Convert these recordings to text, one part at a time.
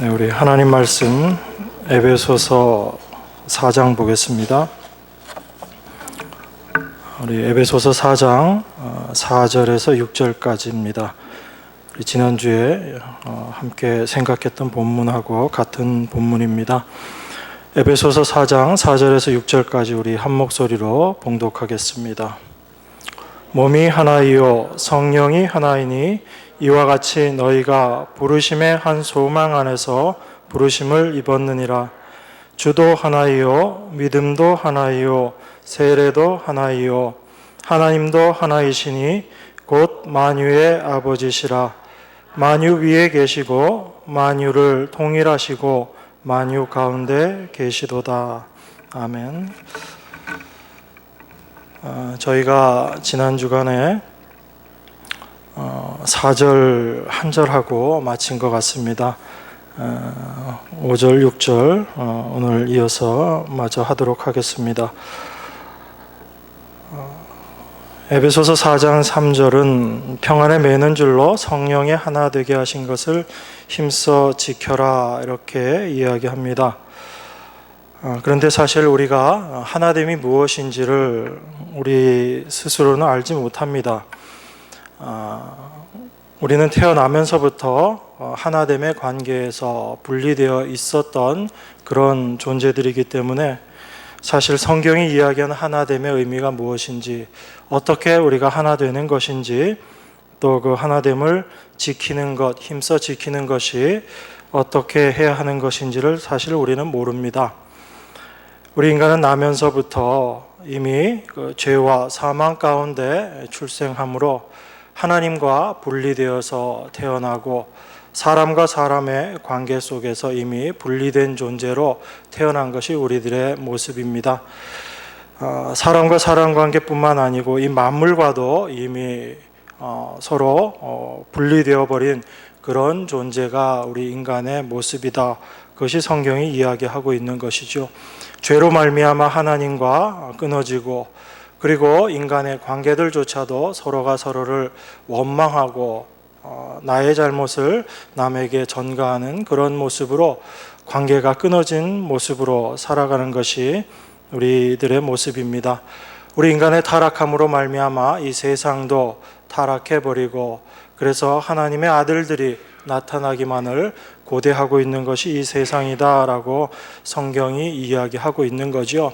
네, 우리 하나님 말씀 에베소서 4장 보겠습니다. 우리 에베소서 4장 4절에서 6절까지입니다. 우리 지난주에 함께 생각했던 본문하고 같은 본문입니다. 에베소서 4장 4절에서 6절까지 우리 한 목소리로 봉독하겠습니다. 몸이 하나이요 성령이 하나이니 이와 같이 너희가 부르심의 한 소망 안에서 부르심을 입었느니라. 주도 하나이요 믿음도 하나이요 세례도 하나이요 하나님도 하나이시니 곧 만유의 아버지시라. 만유 위에 계시고 만유를 통일하시고 만유 가운데 계시도다. 아멘. 저희가 지난 주간에 4절 한 절하고 마친 것 같습니다. 5절, 6절 오늘 이어서 마저 하도록 하겠습니다. 에베소서 4장 3절은 평안에 매는 줄로 성령에 하나 되게 하신 것을 힘써 지켜라 이렇게 이야기합니다. 그런데 사실 우리가 하나됨이 무엇인지를 우리 스스로는 알지 못합니다. 우리는 태어나면서부터 하나됨의 관계에서 분리되어 있었던 그런 존재들이기 때문에 사실 성경이 이야기하는 하나됨의 의미가 무엇인지, 어떻게 우리가 하나 되는 것인지, 또 그 하나됨을 지키는 것, 힘써 지키는 것이 어떻게 해야 하는 것인지를 사실 우리는 모릅니다. 우리 인간은 나면서부터 이미 그 죄와 사망 가운데 출생함으로 하나님과 분리되어서 태어나고 사람과 사람의 관계 속에서 이미 분리된 존재로 태어난 것이 우리들의 모습입니다. 사람과 사람 관계뿐만 아니고 이 만물과도 이미 서로 분리되어 버린 그런 존재가 우리 인간의 모습이다. 그것이 성경이 이야기하고 있는 것이죠. 죄로 말미암아 하나님과 끊어지고, 그리고 인간의 관계들조차도 서로가 서로를 원망하고 나의 잘못을 남에게 전가하는 그런 모습으로, 관계가 끊어진 모습으로 살아가는 것이 우리들의 모습입니다. 우리 인간의 타락함으로 말미암아 이 세상도 타락해버리고, 그래서 하나님의 아들들이 나타나기만을 고대하고 있는 것이 이 세상이다라고 성경이 이야기하고 있는 거죠.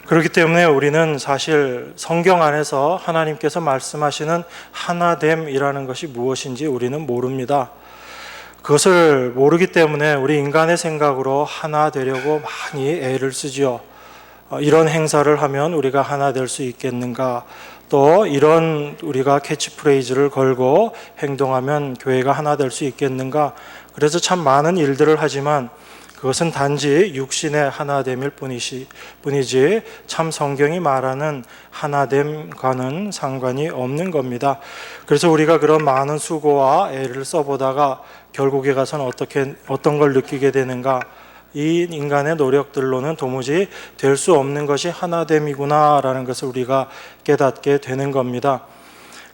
그렇기 때문에 우리는 사실 성경 안에서 하나님께서 말씀하시는 하나됨이라는 것이 무엇인지 우리는 모릅니다. 그것을 모르기 때문에 우리 인간의 생각으로 하나 되려고 많이 애를 쓰죠. 이런 행사를 하면 우리가 하나 될 수 있겠는가? 또 이런 우리가 캐치프레이즈를 걸고 행동하면 교회가 하나 될 수 있겠는가? 그래서 참 많은 일들을 하지만 그것은 단지 육신의 하나됨일 뿐이지 참 성경이 말하는 하나됨과는 상관이 없는 겁니다. 그래서 우리가 그런 많은 수고와 애를 써보다가 결국에 가서는 어떤 걸 느끼게 되는가? 이 인간의 노력들로는 도무지 될 수 없는 것이 하나됨이구나라는 것을 우리가 깨닫게 되는 겁니다.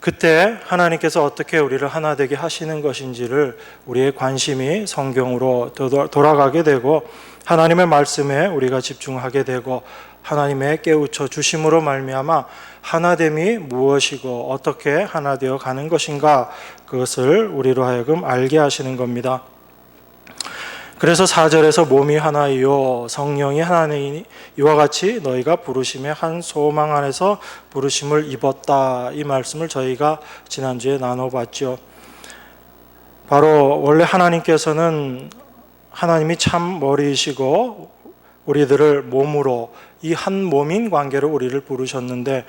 그때 하나님께서 어떻게 우리를 하나 되게 하시는 것인지를 우리의 관심이 성경으로 돌아가게 되고, 하나님의 말씀에 우리가 집중하게 되고, 하나님의 깨우쳐 주심으로 말미암아 하나됨이 무엇이고 어떻게 하나 되어 가는 것인가, 그것을 우리로 하여금 알게 하시는 겁니다. 그래서 4절에서 몸이 하나이요 성령이 하나이니 이와 같이 너희가 부르심의 한 소망 안에서 부르심을 입었다, 이 말씀을 저희가 지난주에 나눠봤죠. 바로 원래 하나님께서는 하나님이 참 머리이시고 우리들을 몸으로 이 한 몸인 관계로 우리를 부르셨는데,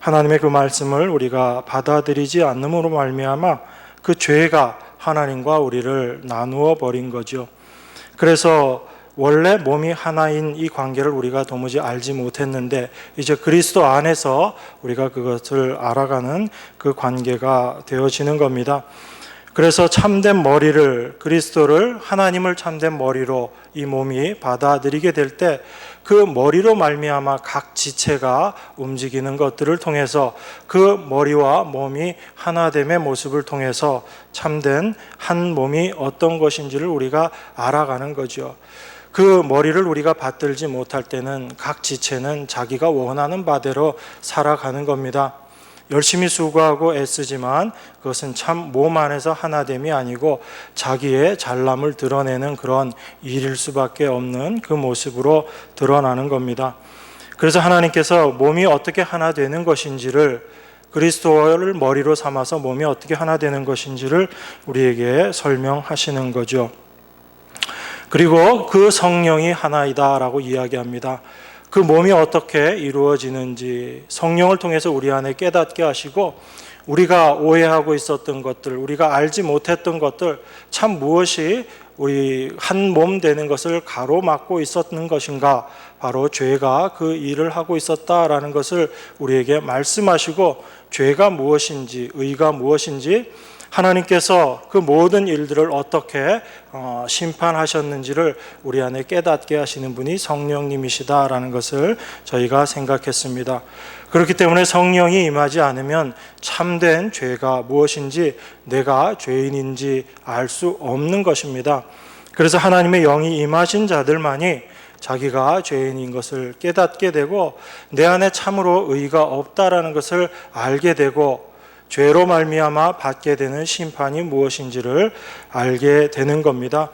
하나님의 그 말씀을 우리가 받아들이지 않음으로 말미암아 그 죄가 하나님과 우리를 나누어 버린 거죠. 그래서 원래 몸이 하나인 이 관계를 우리가 도무지 알지 못했는데, 이제 그리스도 안에서 우리가 그것을 알아가는 그 관계가 되어지는 겁니다. 그래서 참된 머리를, 그리스도를, 하나님을 참된 머리로 이 몸이 받아들이게 될 때 그 머리로 말미암아 각 지체가 움직이는 것들을 통해서 그 머리와 몸이 하나됨의 모습을 통해서 참된 한 몸이 어떤 것인지를 우리가 알아가는 거죠. 그 머리를 우리가 받들지 못할 때는 각 지체는 자기가 원하는 바대로 살아가는 겁니다. 열심히 수고하고 애쓰지만 그것은 참 몸 안에서 하나됨이 아니고 자기의 잘남을 드러내는 그런 일일 수밖에 없는 그 모습으로 드러나는 겁니다. 그래서 하나님께서 몸이 어떻게 하나 되는 것인지를, 그리스도를 머리로 삼아서 몸이 어떻게 하나 되는 것인지를 우리에게 설명하시는 거죠. 그리고 그 성령이 하나이다라고 이야기합니다. 그 몸이 어떻게 이루어지는지 성령을 통해서 우리 안에 깨닫게 하시고, 우리가 오해하고 있었던 것들, 우리가 알지 못했던 것들, 참 무엇이 우리 한 몸 되는 것을 가로막고 있었는 것인가, 바로 죄가 그 일을 하고 있었다라는 것을 우리에게 말씀하시고, 죄가 무엇인지, 의가 무엇인지, 하나님께서 그 모든 일들을 어떻게 심판하셨는지를 우리 안에 깨닫게 하시는 분이 성령님이시다라는 것을 저희가 생각했습니다. 그렇기 때문에 성령이 임하지 않으면 참된 죄가 무엇인지, 내가 죄인인지 알 수 없는 것입니다. 그래서 하나님의 영이 임하신 자들만이 자기가 죄인인 것을 깨닫게 되고, 내 안에 참으로 의가 없다라는 것을 알게 되고, 죄로 말미암아 받게 되는 심판이 무엇인지를 알게 되는 겁니다.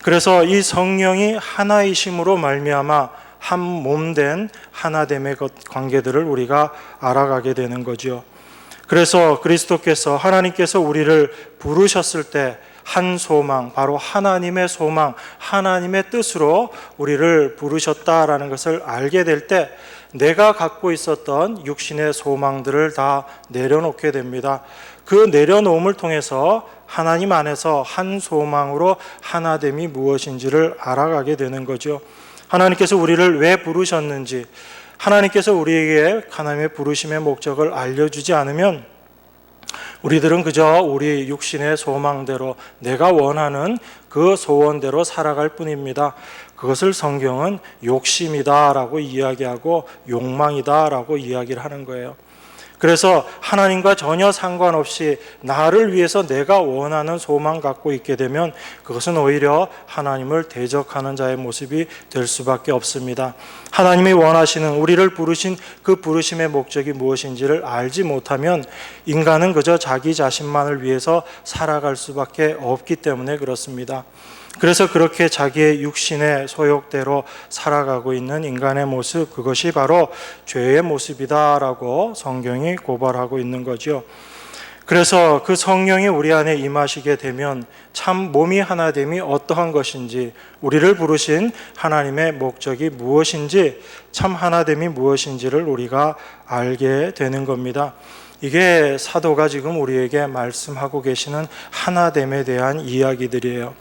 그래서 이 성령이 하나이심으로 말미암아 한 몸된 하나됨의 관계들을 우리가 알아가게 되는 거죠. 그래서 그리스도께서, 하나님께서 우리를 부르셨을 때 한 소망, 바로 하나님의 소망, 하나님의 뜻으로 우리를 부르셨다라는 것을 알게 될 때 내가 갖고 있었던 육신의 소망들을 다 내려놓게 됩니다. 그 내려놓음을 통해서 하나님 안에서 한 소망으로 하나됨이 무엇인지를 알아가게 되는 거죠. 하나님께서 우리를 왜 부르셨는지, 하나님께서 우리에게 하나님의 부르심의 목적을 알려주지 않으면 우리들은 그저 우리 육신의 소망대로, 내가 원하는 그 소원대로 살아갈 뿐입니다. 그것을 성경은 욕심이다라고 이야기하고 욕망이다라고 이야기를 하는 거예요. 그래서 하나님과 전혀 상관없이 나를 위해서 내가 원하는 소망 갖고 있게 되면 그것은 오히려 하나님을 대적하는 자의 모습이 될 수밖에 없습니다. 하나님이 원하시는, 우리를 부르신 그 부르심의 목적이 무엇인지를 알지 못하면 인간은 그저 자기 자신만을 위해서 살아갈 수밖에 없기 때문에 그렇습니다. 그래서 그렇게 자기의 육신의 소욕대로 살아가고 있는 인간의 모습, 그것이 바로 죄의 모습이다라고 성경이 고발하고 있는 거죠. 그래서 그 성령이 우리 안에 임하시게 되면 참 몸이 하나됨이 어떠한 것인지, 우리를 부르신 하나님의 목적이 무엇인지, 참 하나됨이 무엇인지를 우리가 알게 되는 겁니다. 이게 사도가 지금 우리에게 말씀하고 계시는 하나됨에 대한 이야기들이에요.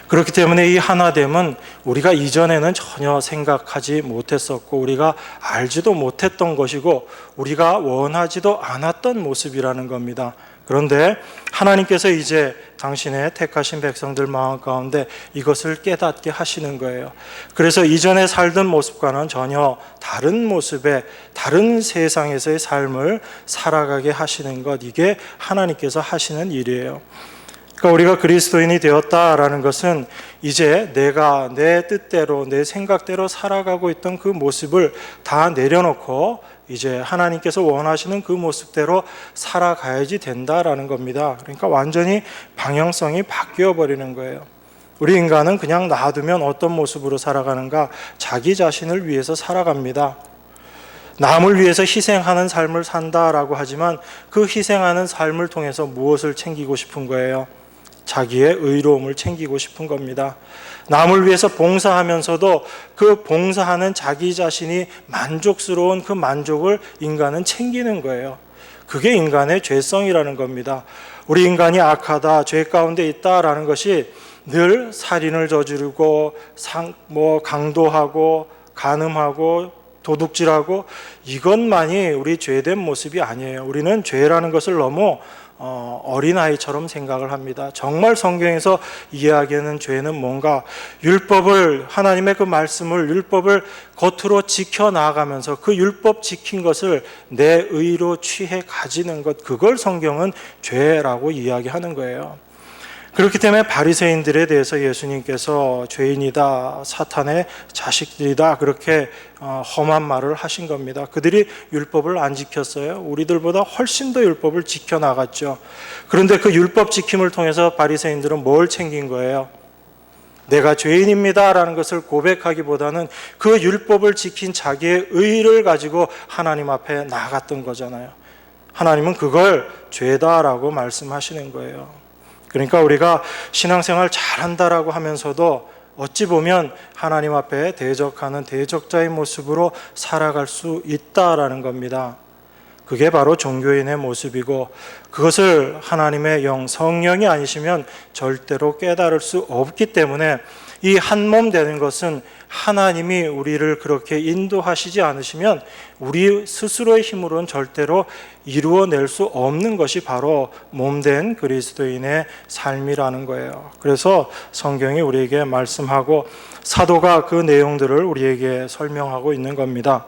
그렇기 때문에 이 하나됨은 우리가 이전에는 전혀 생각하지 못했었고 우리가 알지도 못했던 것이고 우리가 원하지도 않았던 모습이라는 겁니다. 그런데 하나님께서 이제 당신의 택하신 백성들 마음 가운데 이것을 깨닫게 하시는 거예요. 그래서 이전에 살던 모습과는 전혀 다른 모습의, 다른 세상에서의 삶을 살아가게 하시는 것, 이게 하나님께서 하시는 일이에요. 그러니까 우리가 그리스도인이 되었다라는 것은 이제 내가 내 뜻대로, 내 생각대로 살아가고 있던 그 모습을 다 내려놓고 이제 하나님께서 원하시는 그 모습대로 살아가야지 된다라는 겁니다. 그러니까 완전히 방향성이 바뀌어 버리는 거예요. 우리 인간은 그냥 놔두면 어떤 모습으로 살아가는가? 자기 자신을 위해서 살아갑니다. 남을 위해서 희생하는 삶을 산다라고 하지만 그 희생하는 삶을 통해서 무엇을 챙기고 싶은 거예요? 자기의 의로움을 챙기고 싶은 겁니다. 남을 위해서 봉사하면서도 그 봉사하는 자기 자신이 만족스러운 그 만족을 인간은 챙기는 거예요. 그게 인간의 죄성이라는 겁니다. 우리 인간이 악하다, 죄 가운데 있다라는 것이 늘 살인을 저지르고 강도하고 간음하고 도둑질하고 이것만이 우리 죄된 모습이 아니에요. 우리는 죄라는 것을 너무 어린아이처럼 생각을 합니다. 정말 성경에서 이야기하는 죄는 뭔가 율법을, 하나님의 그 말씀을, 율법을 겉으로 지켜나가면서 그 율법 지킨 것을 내 의로 취해 가지는 것, 그걸 성경은 죄라고 이야기하는 거예요. 그렇기 때문에 바리새인들에 대해서 예수님께서 죄인이다, 사탄의 자식들이다, 그렇게 험한 말을 하신 겁니다. 그들이 율법을 안 지켰어요. 우리들보다 훨씬 더 율법을 지켜나갔죠. 그런데 그 율법 지킴을 통해서 바리새인들은 뭘 챙긴 거예요? 내가 죄인입니다 라는 것을 고백하기보다는 그 율법을 지킨 자기의 의를 가지고 하나님 앞에 나갔던 거잖아요. 하나님은 그걸 죄다라고 말씀하시는 거예요. 그러니까 우리가 신앙생활 잘한다라고 하면서도 어찌 보면 하나님 앞에 대적하는 대적자의 모습으로 살아갈 수 있다라는 겁니다. 그게 바로 종교인의 모습이고, 그것을 하나님의 영, 성령이 아니시면 절대로 깨달을 수 없기 때문에 이 한 몸 되는 것은 하나님이 우리를 그렇게 인도하시지 않으시면 우리 스스로의 힘으로는 절대로 이루어낼 수 없는 것이 바로 몸된 그리스도인의 삶이라는 거예요. 그래서 성경이 우리에게 말씀하고 사도가 그 내용들을 우리에게 설명하고 있는 겁니다.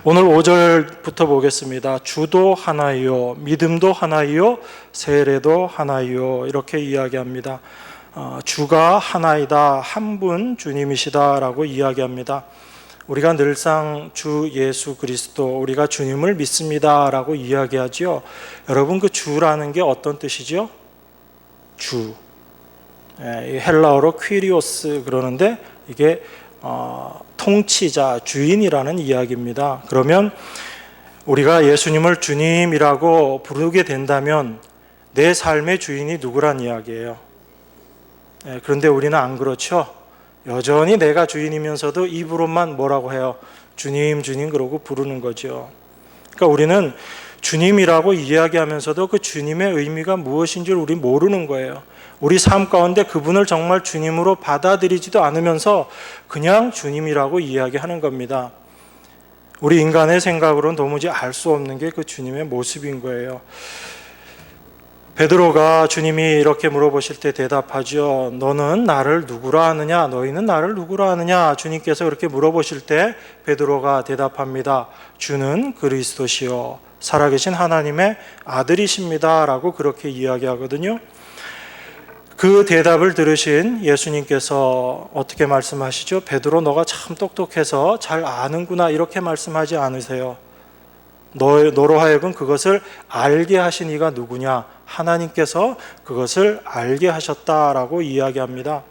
오늘 5절부터 보겠습니다. 주도 하나이요, 믿음도 하나이요, 세례도 하나이요, 이렇게 이야기합니다. 주가 하나이다, 한 분 주님이시다라고 이야기합니다. 우리가 늘상 주 예수 그리스도, 우리가 주님을 믿습니다라고 이야기하죠. 여러분, 그 주라는 게 어떤 뜻이죠? 주. 헬라어로 퀴리오스 그러는데 이게 통치자, 주인이라는 이야기입니다. 그러면 우리가 예수님을 주님이라고 부르게 된다면 내 삶의 주인이 누구란 이야기예요? 그런데 우리는 안 그렇죠. 여전히 내가 주인이면서도 입으로만 뭐라고 해요? 주님, 주님 그러고 부르는 거죠. 그러니까 우리는 주님이라고 이야기하면서도 그 주님의 의미가 무엇인지 우리 모르는 거예요. 우리 삶 가운데 그분을 정말 주님으로 받아들이지도 않으면서 그냥 주님이라고 이야기하는 겁니다. 우리 인간의 생각으로는 도무지 알 수 없는 게 그 주님의 모습인 거예요. 베드로가 주님이 이렇게 물어보실 때 대답하죠. 너는 나를 누구라 하느냐? 너희는 나를 누구라 하느냐? 주님께서 그렇게 물어보실 때 베드로가 대답합니다. 주는 그리스도시요 살아계신 하나님의 아들이십니다 라고 그렇게 이야기하거든요. 그 대답을 들으신 예수님께서 어떻게 말씀하시죠? 베드로, 너가 참 똑똑해서 잘 아는구나, 이렇게 말씀하지 않으세요. 너로 하여금 그것을 알게 하신 이가 누구냐? 하나님께서 그것을 알게 하셨다라고 이야기합니다.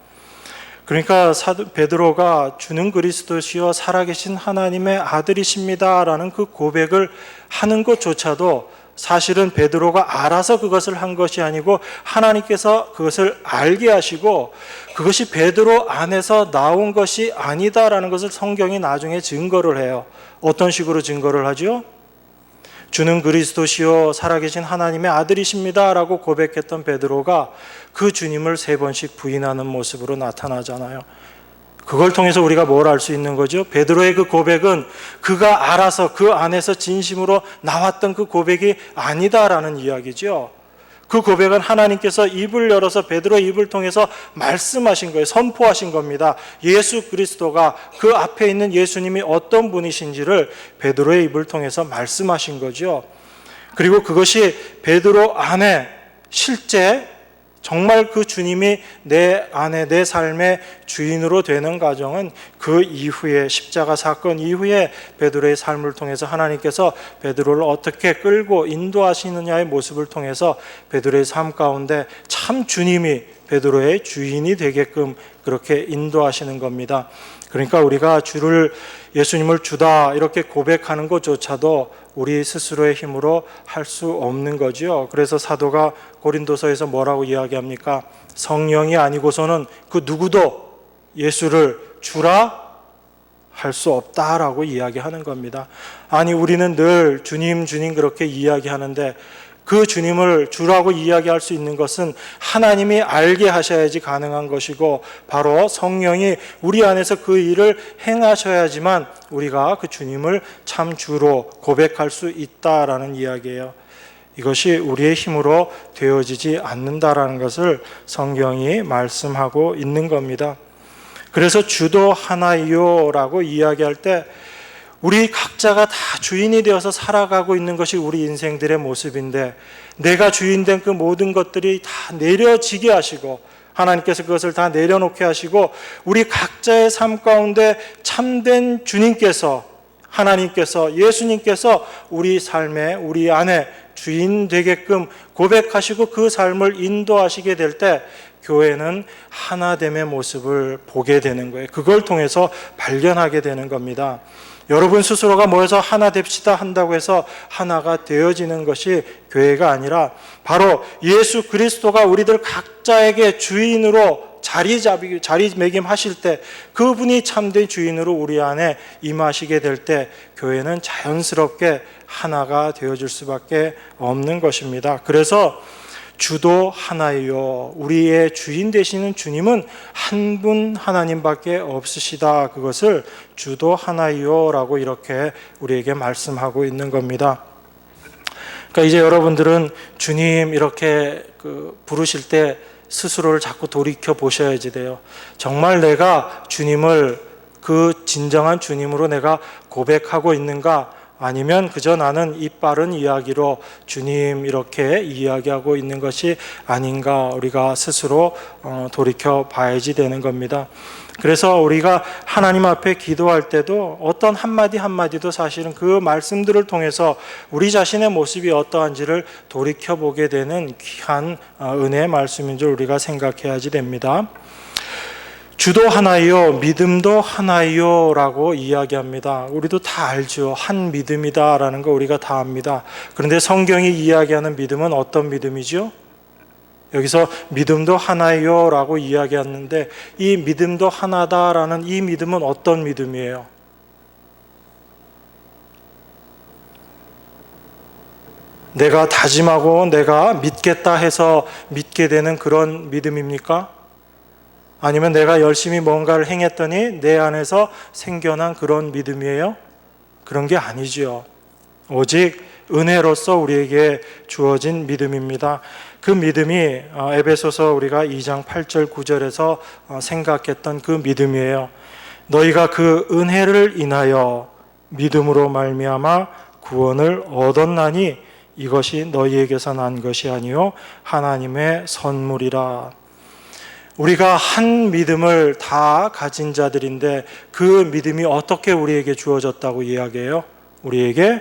그러니까 베드로가 주는 그리스도시요 살아계신 하나님의 아들이십니다라는 그 고백을 하는 것조차도 사실은 베드로가 알아서 그것을 한 것이 아니고 하나님께서 그것을 알게 하시고 그것이 베드로 안에서 나온 것이 아니다라는 것을 성경이 나중에 증거를 해요. 어떤 식으로 증거를 하죠? 주는 그리스도시요 살아계신 하나님의 아들이십니다 라고 고백했던 베드로가 그 주님을 3번씩 부인하는 모습으로 나타나잖아요. 그걸 통해서 우리가 뭘 알 수 있는 거죠? 베드로의 그 고백은 그가 알아서 그 안에서 진심으로 나왔던 그 고백이 아니다라는 이야기죠. 그 고백은 하나님께서 입을 열어서 베드로의 입을 통해서 말씀하신 거예요. 선포하신 겁니다. 예수 그리스도가, 그 앞에 있는 예수님이 어떤 분이신지를 베드로의 입을 통해서 말씀하신 거죠. 그리고 그것이 베드로 안에 실제 정말 그 주님이 내 안에 내 삶의 주인으로 되는 과정은 그 이후에 십자가 사건 이후에 베드로의 삶을 통해서 하나님께서 베드로를 어떻게 끌고 인도하시느냐의 모습을 통해서 베드로의 삶 가운데 참 주님이 베드로의 주인이 되게끔 그렇게 인도하시는 겁니다. 그러니까 우리가 예수님을 주다 이렇게 고백하는 것조차도 우리 스스로의 힘으로 할 수 없는 거죠. 그래서 사도가 고린도서에서 뭐라고 이야기합니까? 성령이 아니고서는 그 누구도 예수를 주라 할 수 없다라고 이야기하는 겁니다. 아니, 우리는 늘 주님 주님 그렇게 이야기하는데 그 주님을 주라고 이야기할 수 있는 것은 하나님이 알게 하셔야지 가능한 것이고, 바로 성령이 우리 안에서 그 일을 행하셔야지만 우리가 그 주님을 참 주로 고백할 수 있다라는 이야기예요. 이것이 우리의 힘으로 되어지지 않는다라는 것을 성경이 말씀하고 있는 겁니다. 그래서 주도 하나이요라고 이야기할 때 우리 각자가 다 주인이 되어서 살아가고 있는 것이 우리 인생들의 모습인데, 내가 주인된 그 모든 것들이 다 내려지게 하시고 하나님께서 그것을 다 내려놓게 하시고 우리 각자의 삶 가운데 참된 주님께서, 하나님께서, 예수님께서 우리 삶에, 우리 안에 주인 되게끔 고백하시고 그 삶을 인도하시게 될 때 교회는 하나됨의 모습을 보게 되는 거예요. 그걸 통해서 발견하게 되는 겁니다. 여러분 스스로가 모여서 하나 됩시다 한다고 해서 하나가 되어지는 것이 교회가 아니라 바로 예수 그리스도가 우리들 각자에게 주인으로 자리매김하실 때, 그분이 참된 주인으로 우리 안에 임하시게 될 때 교회는 자연스럽게 하나가 되어질 수밖에 없는 것입니다. 그래서 주도 하나이요, 우리의 주인 되시는 주님은 한 분 하나님밖에 없으시다. 그것을 주도 하나이요 라고 이렇게 우리에게 말씀하고 있는 겁니다. 그러니까 이제 여러분들은 주님 이렇게 부르실 때 스스로를 자꾸 돌이켜 보셔야지 돼요. 정말 내가 주님을 그 진정한 주님으로 내가 고백하고 있는가? 아니면 그저 나는 입 바른 이야기로 주님 이렇게 이야기하고 있는 것이 아닌가, 우리가 스스로 돌이켜 봐야지 되는 겁니다. 그래서 우리가 하나님 앞에 기도할 때도 어떤 한마디 한마디도 사실은 그 말씀들을 통해서 우리 자신의 모습이 어떠한지를 돌이켜보게 되는 귀한 은혜의 말씀인 줄 우리가 생각해야지 됩니다. 주도 하나이요, 믿음도 하나이요 라고 이야기합니다. 우리도 다 알죠. 한 믿음이다 라는 거 우리가 다 압니다. 그런데 성경이 이야기하는 믿음은 어떤 믿음이죠? 여기서 믿음도 하나이요 라고 이야기하는데, 이 믿음도 하나다라는 이 믿음은 어떤 믿음이에요? 내가 다짐하고 내가 믿겠다 해서 믿게 되는 그런 믿음입니까? 아니면 내가 열심히 뭔가를 행했더니 내 안에서 생겨난 그런 믿음이에요? 그런 게 아니지요. 오직 은혜로서 우리에게 주어진 믿음입니다. 그 믿음이 에베소서 우리가 2장 8절 9절에서 생각했던 그 믿음이에요. 너희가 그 은혜를 인하여 믿음으로 말미암아 구원을 얻었나니 이것이 너희에게서 난 것이 아니요 하나님의 선물이라. 우리가 한 믿음을 다 가진 자들인데 그 믿음이 어떻게 우리에게 주어졌다고 이야기해요? 우리에게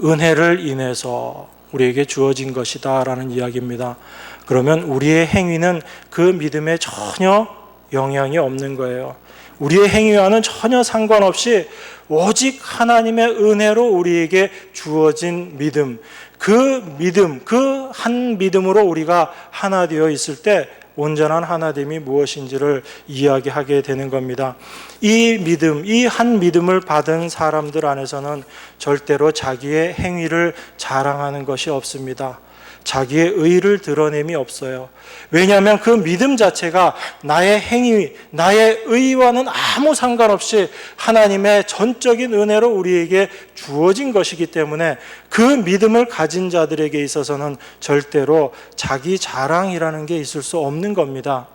은혜를 인해서 우리에게 주어진 것이다 라는 이야기입니다. 그러면 우리의 행위는 그 믿음에 전혀 영향이 없는 거예요. 우리의 행위와는 전혀 상관없이 오직 하나님의 은혜로 우리에게 주어진 믿음, 그 한 믿음으로 우리가 하나 되어 있을 때 온전한 하나됨이 무엇인지를 이야기하게 되는 겁니다. 이 믿음, 이 한 믿음을 받은 사람들 안에서는 절대로 자기의 행위를 자랑하는 것이 없습니다. 자기의 의를 드러냄이 없어요. 왜냐하면 그 믿음 자체가 나의 행위, 나의 의와는 아무 상관없이 하나님의 전적인 은혜로 우리에게 주어진 것이기 때문에 그 믿음을 가진 자들에게 있어서는 절대로 자기 자랑이라는 게 있을 수 없는 겁니다.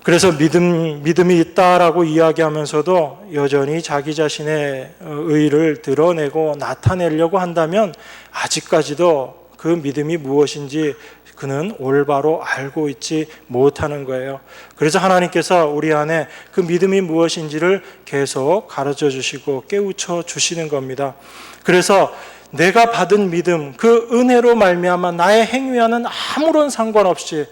그래서 믿음이 있다라고 이야기하면서도 여전히 자기 자신의 의를 드러내고 나타내려고 한다면 아직까지도 그 믿음이 무엇인지 그는 올바로 알고 있지 못하는 거예요. 그래서 하나님께서 우리 안에 그 믿음이 무엇인지를 계속 가르쳐 주시고 깨우쳐 주시는 겁니다. 그래서 내가 받은 믿음, 그 은혜로 말미암아 나의 행위와는 아무런 상관없이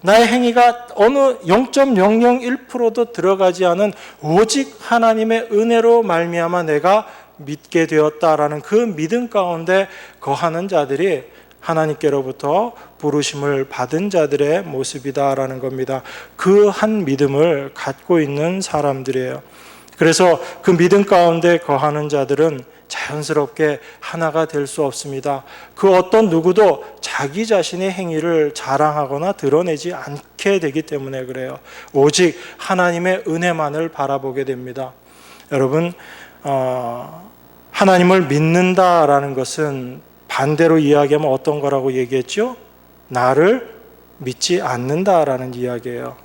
나의 행위가 어느 0.001%도 들어가지 않은 오직 하나님의 은혜로 말미암아 내가 믿게 되었다라는 그 믿음 가운데 거하는 자들이 하나님께로부터 부르심을 받은 자들의 모습이다라는 겁니다. 그 한 믿음을 갖고 있는 사람들이에요. 그래서 그 믿음 가운데 거하는 자들은 자연스럽게 하나가 될 수 없습니다. 그 어떤 누구도 자기 자신의 행위를 자랑하거나 드러내지 않게 되기 때문에 그래요. 오직 하나님의 은혜만을 바라보게 됩니다. 여러분, 하나님을 믿는다라는 것은 반대로 이야기하면 어떤 거라고 얘기했죠? 나를 믿지 않는다라는 이야기예요.